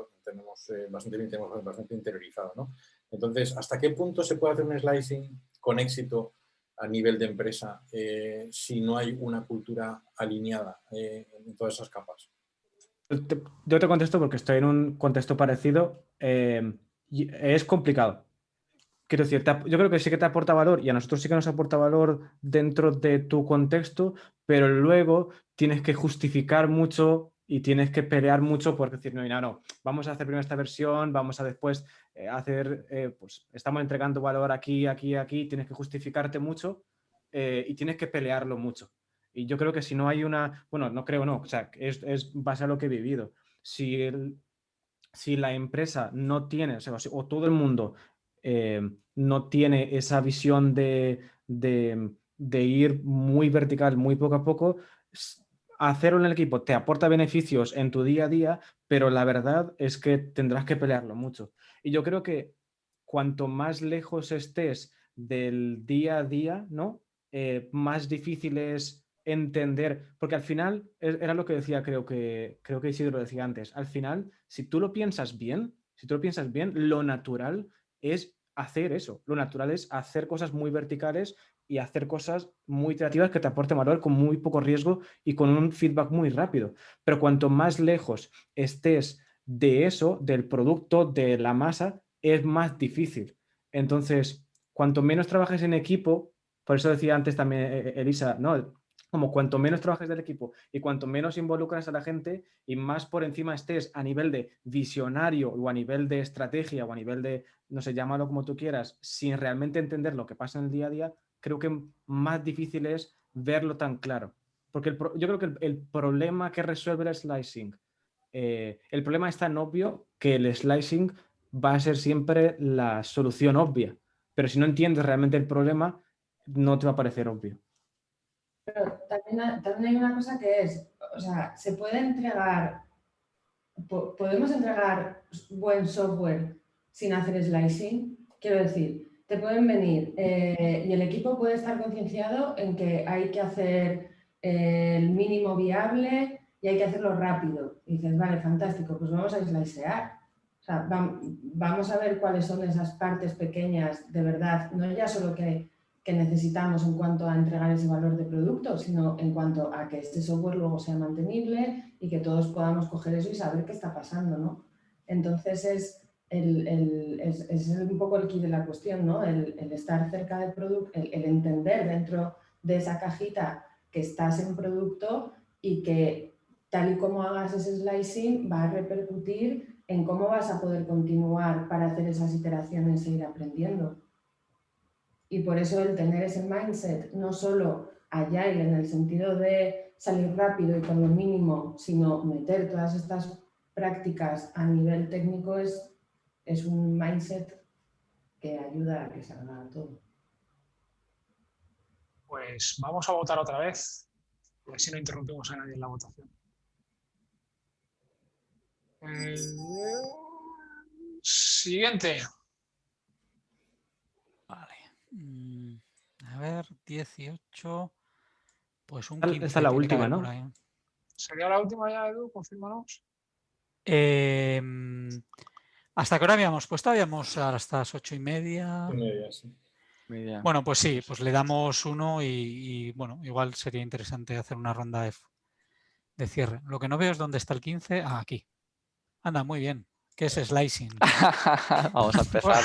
bastante bien, tenemos bastante interiorizado, ¿no? Entonces, ¿hasta qué punto se puede hacer un slicing con éxito a nivel de empresa si no hay una cultura alineada en todas esas capas? Yo te contesto porque estoy en un contexto parecido. Y es complicado. Quiero decir, yo creo que sí que te aporta valor y a nosotros sí que nos aporta valor dentro de tu contexto, pero luego tienes que justificar mucho y tienes que pelear mucho por decir, no, vamos a hacer primero esta versión, vamos a después pues estamos entregando valor aquí, tienes que justificarte mucho y tienes que pelearlo mucho. Y yo creo que si no hay o sea, es base a lo que he vivido. Si la empresa no tiene, o todo el mundo no tiene esa visión de ir muy vertical, muy poco a poco, hacerlo en el equipo te aporta beneficios en tu día a día, pero la verdad es que tendrás que pelearlo mucho. Y yo creo que cuanto más lejos estés del día a día, ¿no? Más difícil es entender, porque al final, era lo que decía, creo que Isidro lo decía antes, al final, si tú lo piensas bien, lo natural es hacer eso, lo natural es hacer cosas muy verticales y hacer cosas muy creativas que te aporten valor con muy poco riesgo y con un feedback muy rápido. Pero cuanto más lejos estés de eso, del producto, de la masa, es más difícil. Entonces, cuanto menos trabajes en equipo, por eso decía antes también Elisa, ¿no? Como cuanto menos trabajes del equipo y cuanto menos involucras a la gente y más por encima estés a nivel de visionario o a nivel de estrategia o a nivel de, no sé, llámalo como tú quieras, sin realmente entender lo que pasa en el día a día, creo que más difícil es verlo tan claro. Porque yo creo que el problema que resuelve el slicing, el problema es tan obvio que el slicing va a ser siempre la solución obvia. Pero si no entiendes realmente el problema, no te va a parecer obvio. Pero también hay una cosa que es, o sea, se puede entregar, podemos entregar buen software sin hacer slicing. Quiero decir, te pueden venir y el equipo puede estar concienciado en que hay que hacer el mínimo viable y hay que hacerlo rápido. Y dices, vale, fantástico, pues vamos a slicear. O sea, vamos a ver cuáles son esas partes pequeñas de verdad, no ya solo que necesitamos en cuanto a entregar ese valor de producto, sino en cuanto a que este software luego sea mantenible y que todos podamos coger eso y saber qué está pasando, ¿no? Entonces es un poco el quid de la cuestión, ¿no? El estar cerca del producto, el entender dentro de esa cajita que estás en producto y que tal y como hagas ese slicing va a repercutir en cómo vas a poder continuar para hacer esas iteraciones e ir aprendiendo. Y por eso el tener ese mindset, no solo agile en el sentido de salir rápido y con lo mínimo, sino meter todas estas prácticas a nivel técnico es un mindset que ayuda a que salga todo. Pues vamos a votar otra vez, porque así no interrumpimos a nadie en la votación. Siguiente. Vale. A ver, 18. Pues un 15. Esta es la última, ¿no? ¿Sería la última ya, Edu? Confírmanos. ¿Hasta qué hora habíamos puesto? Habíamos hasta las 8:30. 8:30, sí. Bueno, pues sí, pues le damos uno y bueno, igual sería interesante hacer una ronda de cierre. Lo que no veo es dónde está el 15. Ah, aquí. Anda, muy bien. ¿Qué es slicing? Vamos a empezar.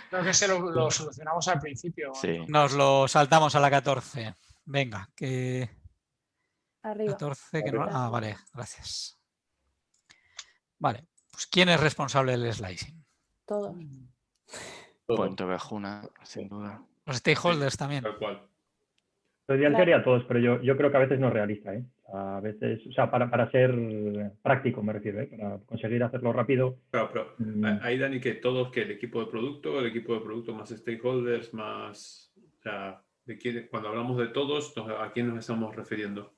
Creo que se lo solucionamos al principio. Sí. Nos lo saltamos a la 14. Venga, que... Arriba. 14, que no... Ah, vale, gracias. Vale, pues ¿quién es responsable del slicing? Todos. Puente Ovejuna, sin duda. Los stakeholders también. Tal cual. Lo ideal sería todos, pero yo creo que a veces no es realista, ¿eh? A veces, o sea, para ser práctico me refiero, ¿eh? Para conseguir hacerlo rápido. Pero ahí, Dani, que todos, que el equipo de producto más stakeholders, más, o sea, cuando hablamos de todos, ¿a quién nos estamos refiriendo?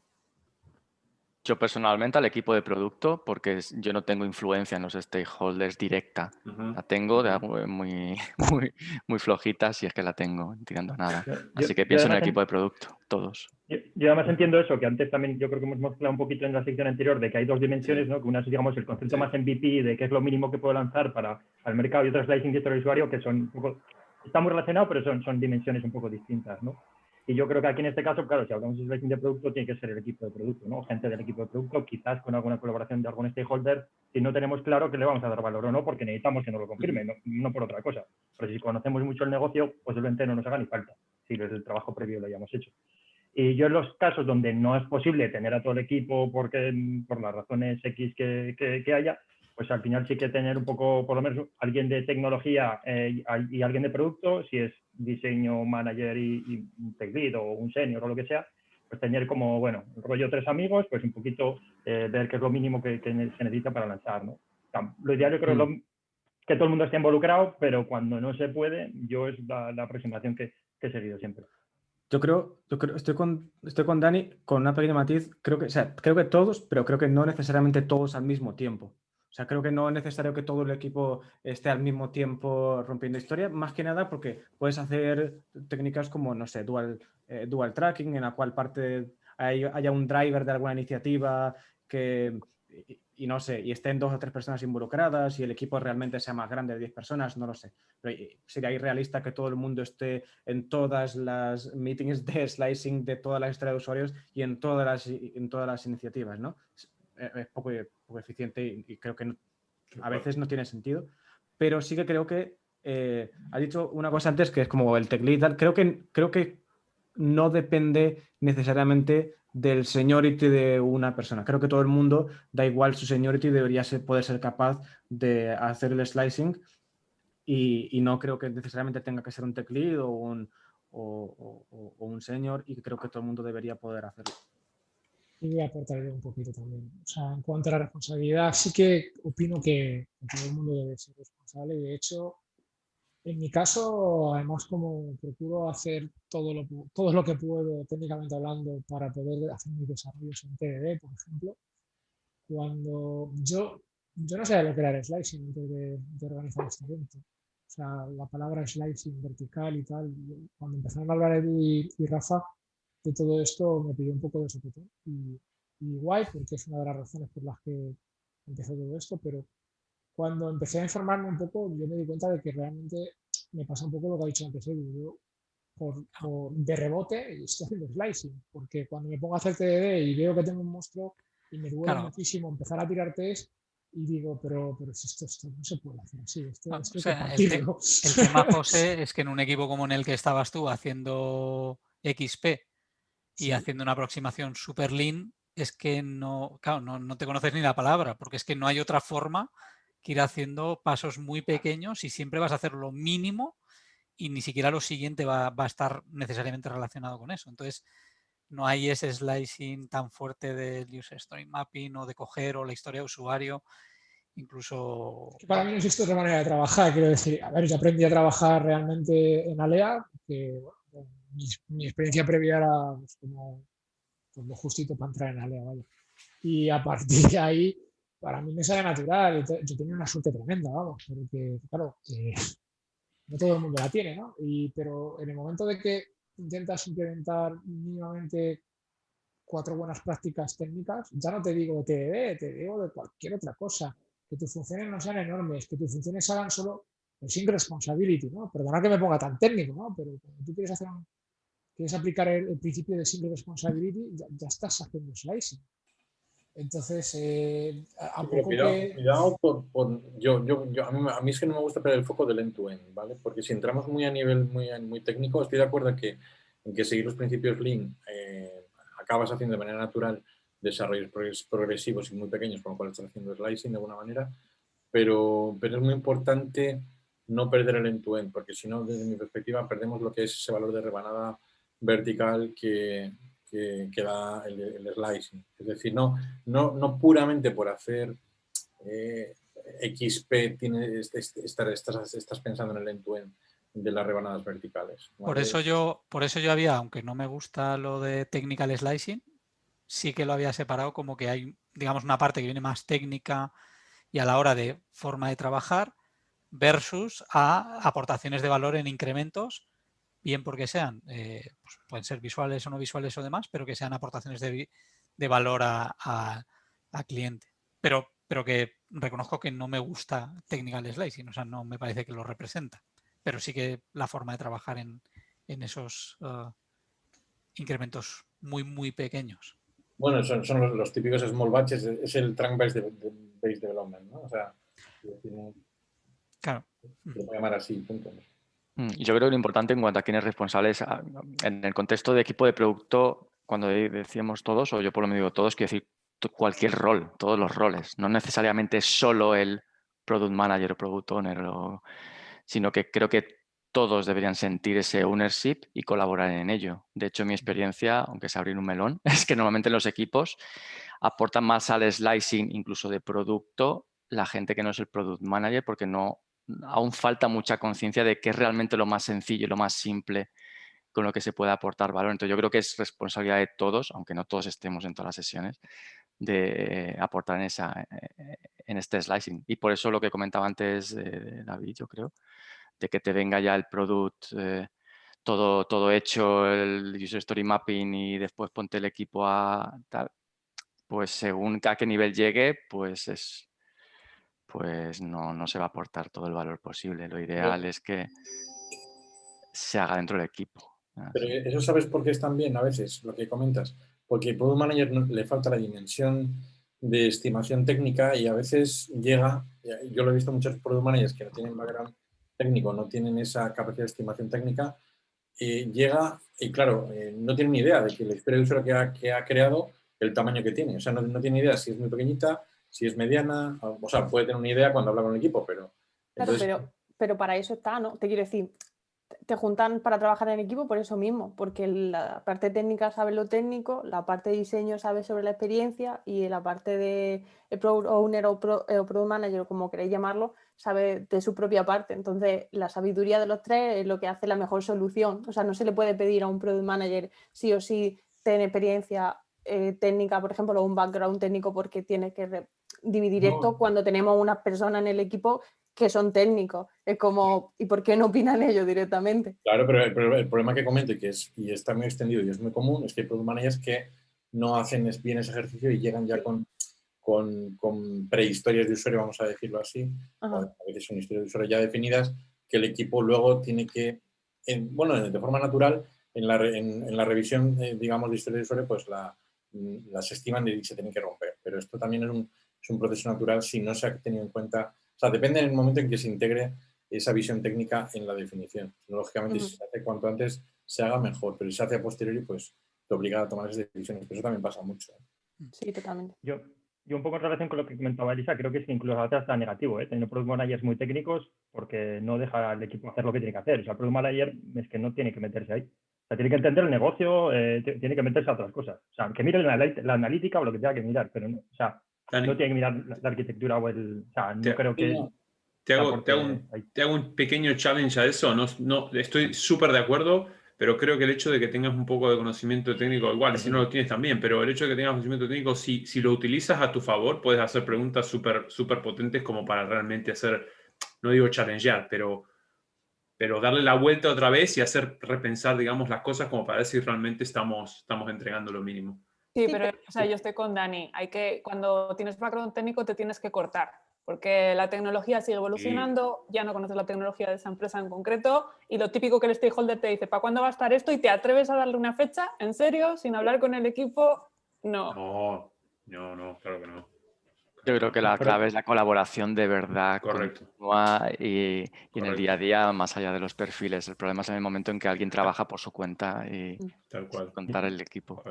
Yo personalmente al equipo de producto, porque yo no tengo influencia en los stakeholders directa. La tengo de algo muy flojita, si es que la tengo, tirando nada. Así que pienso en el equipo de producto, todos. Yo además entiendo eso, que antes también yo creo que hemos mezclado un poquito en la sección anterior de que hay dos dimensiones, ¿no? Que una es, digamos, el concepto más MVP de qué es lo mínimo que puedo lanzar para el mercado y otra slicing y otro usuario, que son un poco, está muy relacionado, pero son dimensiones un poco distintas, ¿no? Y yo creo que aquí en este caso, claro, si hablamos de slicing de producto, tiene que ser el equipo de producto, ¿no? Gente del equipo de producto, quizás con alguna colaboración de algún stakeholder, si no tenemos claro que le vamos a dar valor o no, porque necesitamos que nos lo confirme, no por otra cosa. Pero si conocemos mucho el negocio, posiblemente no nos haga ni falta, si desde el trabajo previo lo hayamos hecho. Y yo en los casos donde no es posible tener a todo el equipo por las razones X que haya, pues al final sí que tener un poco, por lo menos, alguien de tecnología y alguien de producto, si es diseño, manager y tech lead o un senior o lo que sea, pues tener como, bueno, rollo 3 amigos, pues un poquito ver qué es lo mínimo que se necesita para lanzar, ¿no? O sea, lo ideal yo creo que todo el mundo esté involucrado, pero cuando no se puede, yo es la aproximación que he seguido siempre. Yo creo, estoy con Dani con una pequeña matiz. Creo que todos, pero creo que no necesariamente todos al mismo tiempo. O sea, creo que no es necesario que todo el equipo esté al mismo tiempo rompiendo historia, más que nada porque puedes hacer técnicas como, no sé, dual tracking, en la cual haya un driver de alguna iniciativa que... Y no sé, y estén 2 o 3 personas involucradas y el equipo realmente sea más grande de 10 personas, no lo sé. Pero sería irrealista que todo el mundo esté en todas las meetings de slicing de toda la historia de usuarios y en todas las iniciativas, ¿no? Es poco eficiente y creo que a veces no tiene sentido. Pero sí que creo que ha dicho una cosa antes que es como el tech lead y tal. Creo que no depende necesariamente del seniority de una persona. Creo que todo el mundo, da igual su seniority, debería poder ser capaz de hacer el slicing y no creo que necesariamente tenga que ser un tech lead o un senior, y creo que todo el mundo debería poder hacerlo. Y voy a aportar yo un poquito también. O sea, en cuanto a la responsabilidad, sí que opino que todo el mundo debe ser responsable y de hecho, en mi caso, además como procuro hacer todo lo que puedo técnicamente hablando para poder hacer mis desarrollos en TDD, por ejemplo, cuando yo no sabía lo que era el slicing antes de organizar este evento. O sea, la palabra slicing vertical y tal, cuando empezaron a hablar Edu y Rafa de todo esto, me pidió un poco de sopetón. Y guay, porque es una de las razones por las que empezó todo esto, pero cuando empecé a informarme un poco, yo me di cuenta de que realmente me pasa un poco lo que ha dicho antes Edu. Yo, de rebote, estoy haciendo slicing, porque cuando me pongo a hacer TDD y veo que tengo un monstruo y me duele muchísimo empezar a tirar test y digo, pero si esto no se puede hacer así. El tema, José, es que en un equipo como en el que estabas tú haciendo XP y haciendo una aproximación super lean, es que no te conoces ni la palabra, porque es que no hay otra forma que ir haciendo pasos muy pequeños y siempre vas a hacer lo mínimo y ni siquiera lo siguiente va a estar necesariamente relacionado con eso. Entonces, no hay ese slicing tan fuerte del user story mapping o de coger o la historia de usuario, incluso... Para mí no existe otra manera de trabajar, quiero decir, a ver, yo aprendí a trabajar realmente en Alea, que bueno, mi experiencia previa era pues, como lo justito para entrar en Alea, vaya. Y a partir de ahí, para mí me sale natural, yo tenía una suerte tremenda, vamos, porque claro, no todo el mundo la tiene, ¿no? Pero en el momento de que intentas implementar mínimamente 4 buenas prácticas técnicas, ya no te digo de TDD, te digo de cualquier otra cosa, que tus funciones no sean enormes, que tus funciones hagan solo el sync responsibility, ¿no? Perdona que me ponga tan técnico, ¿no? Pero cuando tú quieres aplicar el principio de sync responsibility, ya estás haciendo slicing. Entonces, cuidado a mí es que no me gusta perder el foco del end-to-end, ¿vale? Porque si entramos muy a nivel muy técnico, estoy de acuerdo en que seguir los principios Lean acabas haciendo de manera natural desarrollos progresivos y muy pequeños, con lo cual estás haciendo slicing de alguna manera, pero es muy importante no perder el end-to-end, porque si no, desde mi perspectiva, perdemos lo que es ese valor de rebanada vertical que da el slicing. Es decir, no puramente por hacer XP estás pensando en el end-to-end de las rebanadas verticales, ¿vale? Por eso yo había, aunque no me gusta lo de technical slicing, sí que lo había separado como que hay, digamos, una parte que viene más técnica y a la hora de forma de trabajar versus a aportaciones de valor en incrementos, bien porque sean, pues pueden ser visuales o no visuales o demás, pero que sean aportaciones de valor a cliente. Pero que reconozco que no me gusta technical slicing, o sea, no me parece que lo representa. Pero sí que la forma de trabajar en esos incrementos muy, muy pequeños. Bueno, son los típicos small batches, es el trunk-based development, ¿no? O sea, claro. Lo voy a llamar así, punto. Yo creo que lo importante en cuanto a quién es responsable es, en el contexto de equipo de producto, cuando decíamos todos, o yo por lo menos digo todos, quiero decir cualquier rol, todos los roles, no necesariamente solo el product manager o product owner, sino que creo que todos deberían sentir ese ownership y colaborar en ello. De hecho, mi experiencia, aunque es abrir un melón, es que normalmente los equipos aportan más al slicing incluso de producto la gente que no es el product manager, porque aún falta mucha conciencia de qué es realmente lo más sencillo y lo más simple con lo que se puede aportar valor. Entonces yo creo que es responsabilidad de todos, aunque no todos estemos en todas las sesiones, de aportar en este slicing. Y por eso lo que comentaba antes David, yo creo, de que te venga ya el product todo hecho, el user story mapping y después ponte el equipo a tal, pues según a qué nivel llegue, pues no se va a aportar todo el valor posible. Lo ideal es que se haga dentro del equipo. Pero eso sabes por qué es también a veces lo que comentas, porque el product manager le falta la dimensión de estimación técnica y a veces llega, yo lo he visto muchos product managers que no tienen background técnico, no tienen esa capacidad de estimación técnica, llega y claro, no tiene ni idea de que la historia de usuario que ha creado, el tamaño que tiene, o sea, no tiene idea si es muy pequeñita, si es mediana, o sea, puede tener una idea cuando habla con el equipo, pero... Claro, Entonces, pero para eso está, ¿no? Te quiero decir, te juntan para trabajar en equipo por eso mismo, porque la parte técnica sabe lo técnico, la parte de diseño sabe sobre la experiencia y la parte de product owner o product manager, como queréis llamarlo, sabe de su propia parte. Entonces, la sabiduría de los tres es lo que hace la mejor solución. O sea, no se le puede pedir a un product manager sí o sí tener experiencia técnica, por ejemplo, o un background técnico, porque tiene que dividir esto cuando tenemos unas personas en el equipo que son técnicos. Es como, ¿y por qué no opinan ellos directamente? Claro, pero el problema que comento y está muy extendido y es muy común es que hay product managers que no hacen bien ese ejercicio y llegan ya con prehistorias de usuario, vamos a decirlo así, o a veces son historias de usuario ya definidas, que el equipo luego tiene que, de forma natural, en la revisión, digamos, de historia de usuario, pues las estiman y se tienen que romper. Pero esto también es un proceso natural si no se ha tenido en cuenta. O sea, depende del momento en que se integre esa visión técnica en la definición. Lógicamente, si se hace cuanto antes, se haga mejor, pero si se hace a posteriori, pues te obliga a tomar esas decisiones. Pero eso también pasa mucho. Sí, totalmente. Yo un poco en relación con lo que comentaba Elisa, creo que es que incluso a veces está negativo, teniendo product managers muy técnicos porque no deja al equipo hacer lo que tiene que hacer. O sea, el product manager es que no tiene que meterse ahí. O sea, tiene que entender el negocio, tiene que meterse a otras cosas. O sea, que mire la analítica o lo que tenga que mirar, pero no, o sea, no tiene que mirar la arquitectura o el... O sea, no creo que... Te hago un pequeño challenge a eso. No, estoy súper de acuerdo, pero creo que el hecho de que tengas un poco de conocimiento técnico, igual, si no lo tienes también, pero el hecho de que tengas conocimiento técnico, si lo utilizas a tu favor, puedes hacer preguntas súper potentes como para realmente hacer, no digo challengear, pero darle la vuelta otra vez y hacer repensar, digamos, las cosas como para ver si realmente estamos entregando lo mínimo. Sí, pero o sea, yo estoy con Dani. Cuando tienes background técnico te tienes que cortar, porque la tecnología sigue evolucionando, ya no conoces la tecnología de esa empresa en concreto y lo típico que el stakeholder te dice, ¿para cuándo va a estar esto? Y te atreves a darle una fecha, ¿en serio? Sin hablar con el equipo, no. No, claro que no. Yo creo que la clave es la colaboración de verdad continua y en el día a día, más allá de los perfiles. El problema es en el momento en que alguien trabaja por su cuenta y contar el equipo.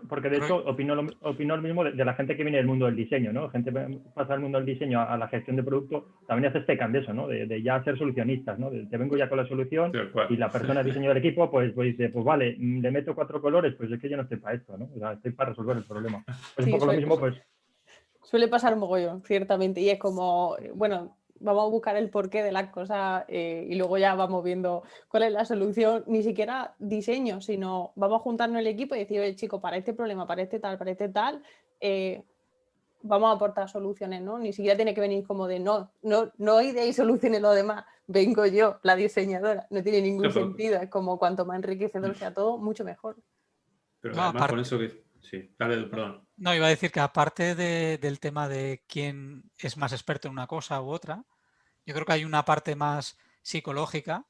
Porque de hecho opino lo mismo de la gente que viene del mundo del diseño, ¿no? Gente que pasa del mundo del diseño a la gestión de producto, también hace este cambio, ¿no? De ya ser solucionistas, ¿no? Te vengo ya con la solución y la persona de diseño del equipo pues dice, pues vale, le meto 4 colores, pues es que yo no estoy para esto, ¿no? O sea, estoy para resolver el problema. Pues un poco lo mismo, pues... Suele pasar un mogollón, ciertamente, y es como, bueno, vamos a buscar el porqué de las cosas y luego ya vamos viendo cuál es la solución, ni siquiera diseño, sino vamos a juntarnos el equipo y decir, oye, chico, para este problema, para este tal, vamos a aportar soluciones, ¿no? Ni siquiera tiene que venir como de, no ideéis soluciones lo demás, vengo yo, la diseñadora, no tiene ningún sentido, es como cuanto más enriquecedor sea todo, mucho mejor. Pero además con eso que... Sí, dale, perdón. No, iba a decir que aparte del tema de quién es más experto en una cosa u otra, yo creo que hay una parte más psicológica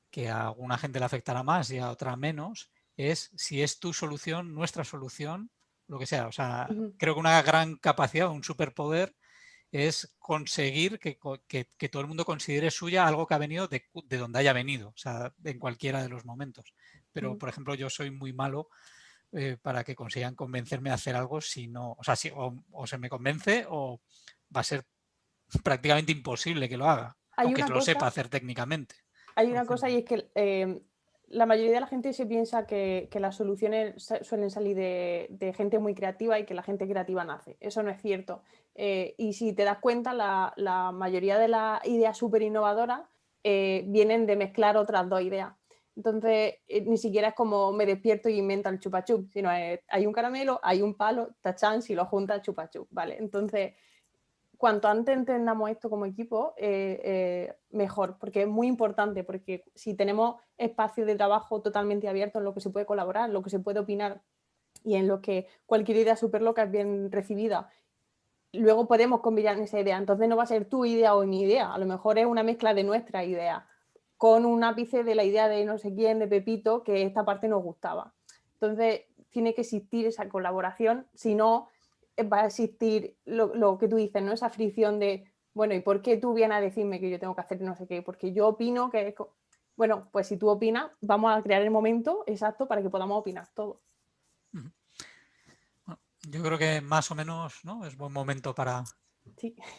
que a alguna gente le afectará más y a otra menos, es si es tu solución, nuestra solución, lo que sea. O sea, creo que una gran capacidad, un superpoder es conseguir que todo el mundo considere suya algo que ha venido de donde haya venido, o sea, en cualquiera de los momentos. Pero, por ejemplo, yo soy muy malo para que consigan convencerme de hacer algo si no, o sea, o se me convence o va a ser prácticamente imposible que lo haga, aunque lo sepa hacer técnicamente. Hay una cosa y es que la mayoría de la gente se piensa que las soluciones suelen salir de gente muy creativa y que la gente creativa nace. Eso no es cierto. Y si te das cuenta, la mayoría de las ideas súper innovadoras vienen de mezclar otras dos ideas. Entonces, ni siquiera es como me despierto y invento el chupachup, sino hay un caramelo, hay un palo, tachán, si lo juntas, chupachup, ¿vale? Entonces, cuanto antes entendamos esto como equipo, mejor, porque es muy importante, porque si tenemos espacios de trabajo totalmente abiertos en lo que se puede colaborar, en lo que se puede opinar y en lo que cualquier idea súper loca es bien recibida, luego podemos combinar esa idea. Entonces no va a ser tu idea o mi idea, a lo mejor es una mezcla de nuestra idea con un ápice de la idea de no sé quién, de Pepito, que esta parte nos gustaba. Entonces tiene que existir esa colaboración, si no va a existir lo que tú dices, ¿no? Esa fricción de, bueno, ¿y por qué tú vienes a decirme que yo tengo que hacer no sé qué? Porque yo opino que... Bueno, pues si tú opinas, vamos a crear el momento exacto para que podamos opinar todos. Bueno, yo creo que más o menos, ¿no? Es buen momento para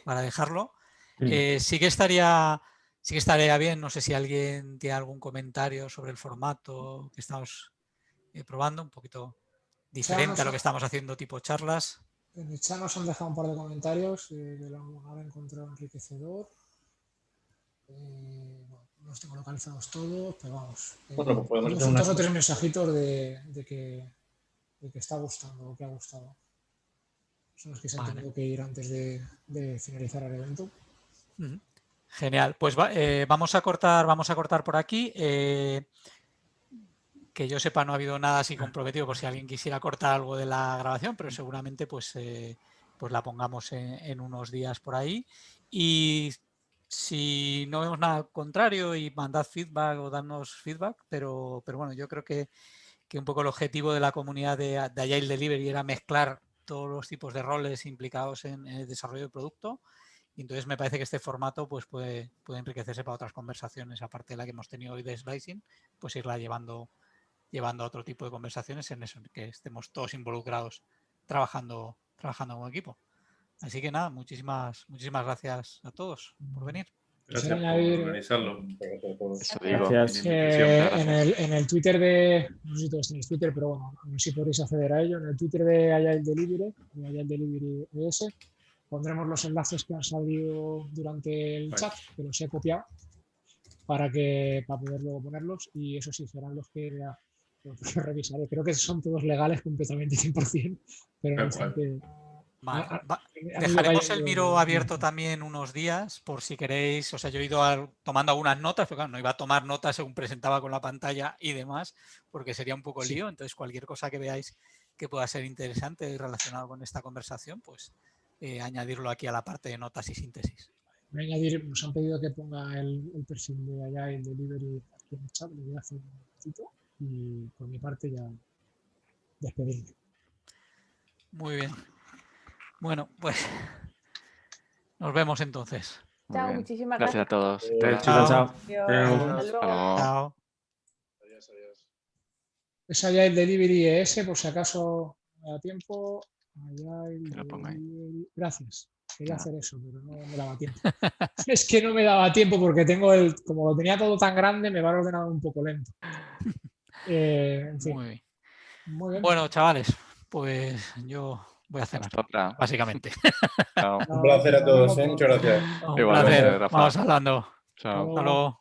dejarlo. Sí que estaría bien, no sé si alguien tiene algún comentario sobre el formato que estamos probando, un poquito diferente a lo que estamos haciendo tipo charlas. En el chat nos han dejado un par de comentarios que lo han encontrado enriquecedor. Bueno, no los tengo localizados todos, pero vamos. Bueno, pues son 2 o 3 mensajitos de que está gustando o que ha gustado. Son los que se han tenido que ir antes de finalizar el evento. Genial. Pues vamos a cortar por aquí. Que yo sepa, no ha habido nada así comprometido por si alguien quisiera cortar algo de la grabación, pero seguramente pues la pongamos en unos días por ahí. Y si no vemos nada al contrario y mandad feedback o darnos feedback, pero bueno, yo creo que un poco el objetivo de la comunidad de Agile Delivery era mezclar todos los tipos de roles implicados en el desarrollo del producto. Y entonces me parece que este formato pues puede enriquecerse para otras conversaciones, aparte de la que hemos tenido hoy de slicing, pues irla llevando a otro tipo de conversaciones en eso, que estemos todos involucrados trabajando como equipo. Así que nada, muchísimas gracias a todos por venir. Gracias por organizarlo. Gracias. En el Twitter no sé si todos tenéis Twitter, pero bueno, no sé si podréis acceder a ello. En el Twitter de Agile Delivery, de Agile Delivery ES, pondremos los enlaces que han salido durante el chat, que los he copiado, para poder luego ponerlos, y eso sí, serán los que revisaré. Creo que son todos legales completamente 100%, pero dejaremos el Miro abierto también unos días por si queréis. O sea, yo he ido tomando algunas notas, pero claro, no iba a tomar notas según presentaba con la pantalla y demás, porque sería un poco lío. Entonces, cualquier cosa que veáis que pueda ser interesante y relacionado con esta conversación, pues añadirlo aquí a la parte de notas y síntesis. Nos han pedido que ponga el perfil de Agile Delivery aquí en el chat, lo voy a hacer un momentito. Y por mi parte ya despedirme. Muy bien. Bueno, pues nos vemos entonces. Chao, muchísimas gracias. Gracias a todos. Chao. Chao. Adiós. Es Agile Delivery ES, por si acaso me da tiempo. Gracias. Quería hacer eso, pero no me daba tiempo. Es que no me daba tiempo porque como lo tenía todo tan grande, me va el ordenador un poco lento. En fin. Muy bien. Bueno, chavales, pues yo voy a cenar, básicamente. Un placer a todos, ¿eh? Muchas gracias. Un placer. Vamos hablando. Chao. Hasta luego.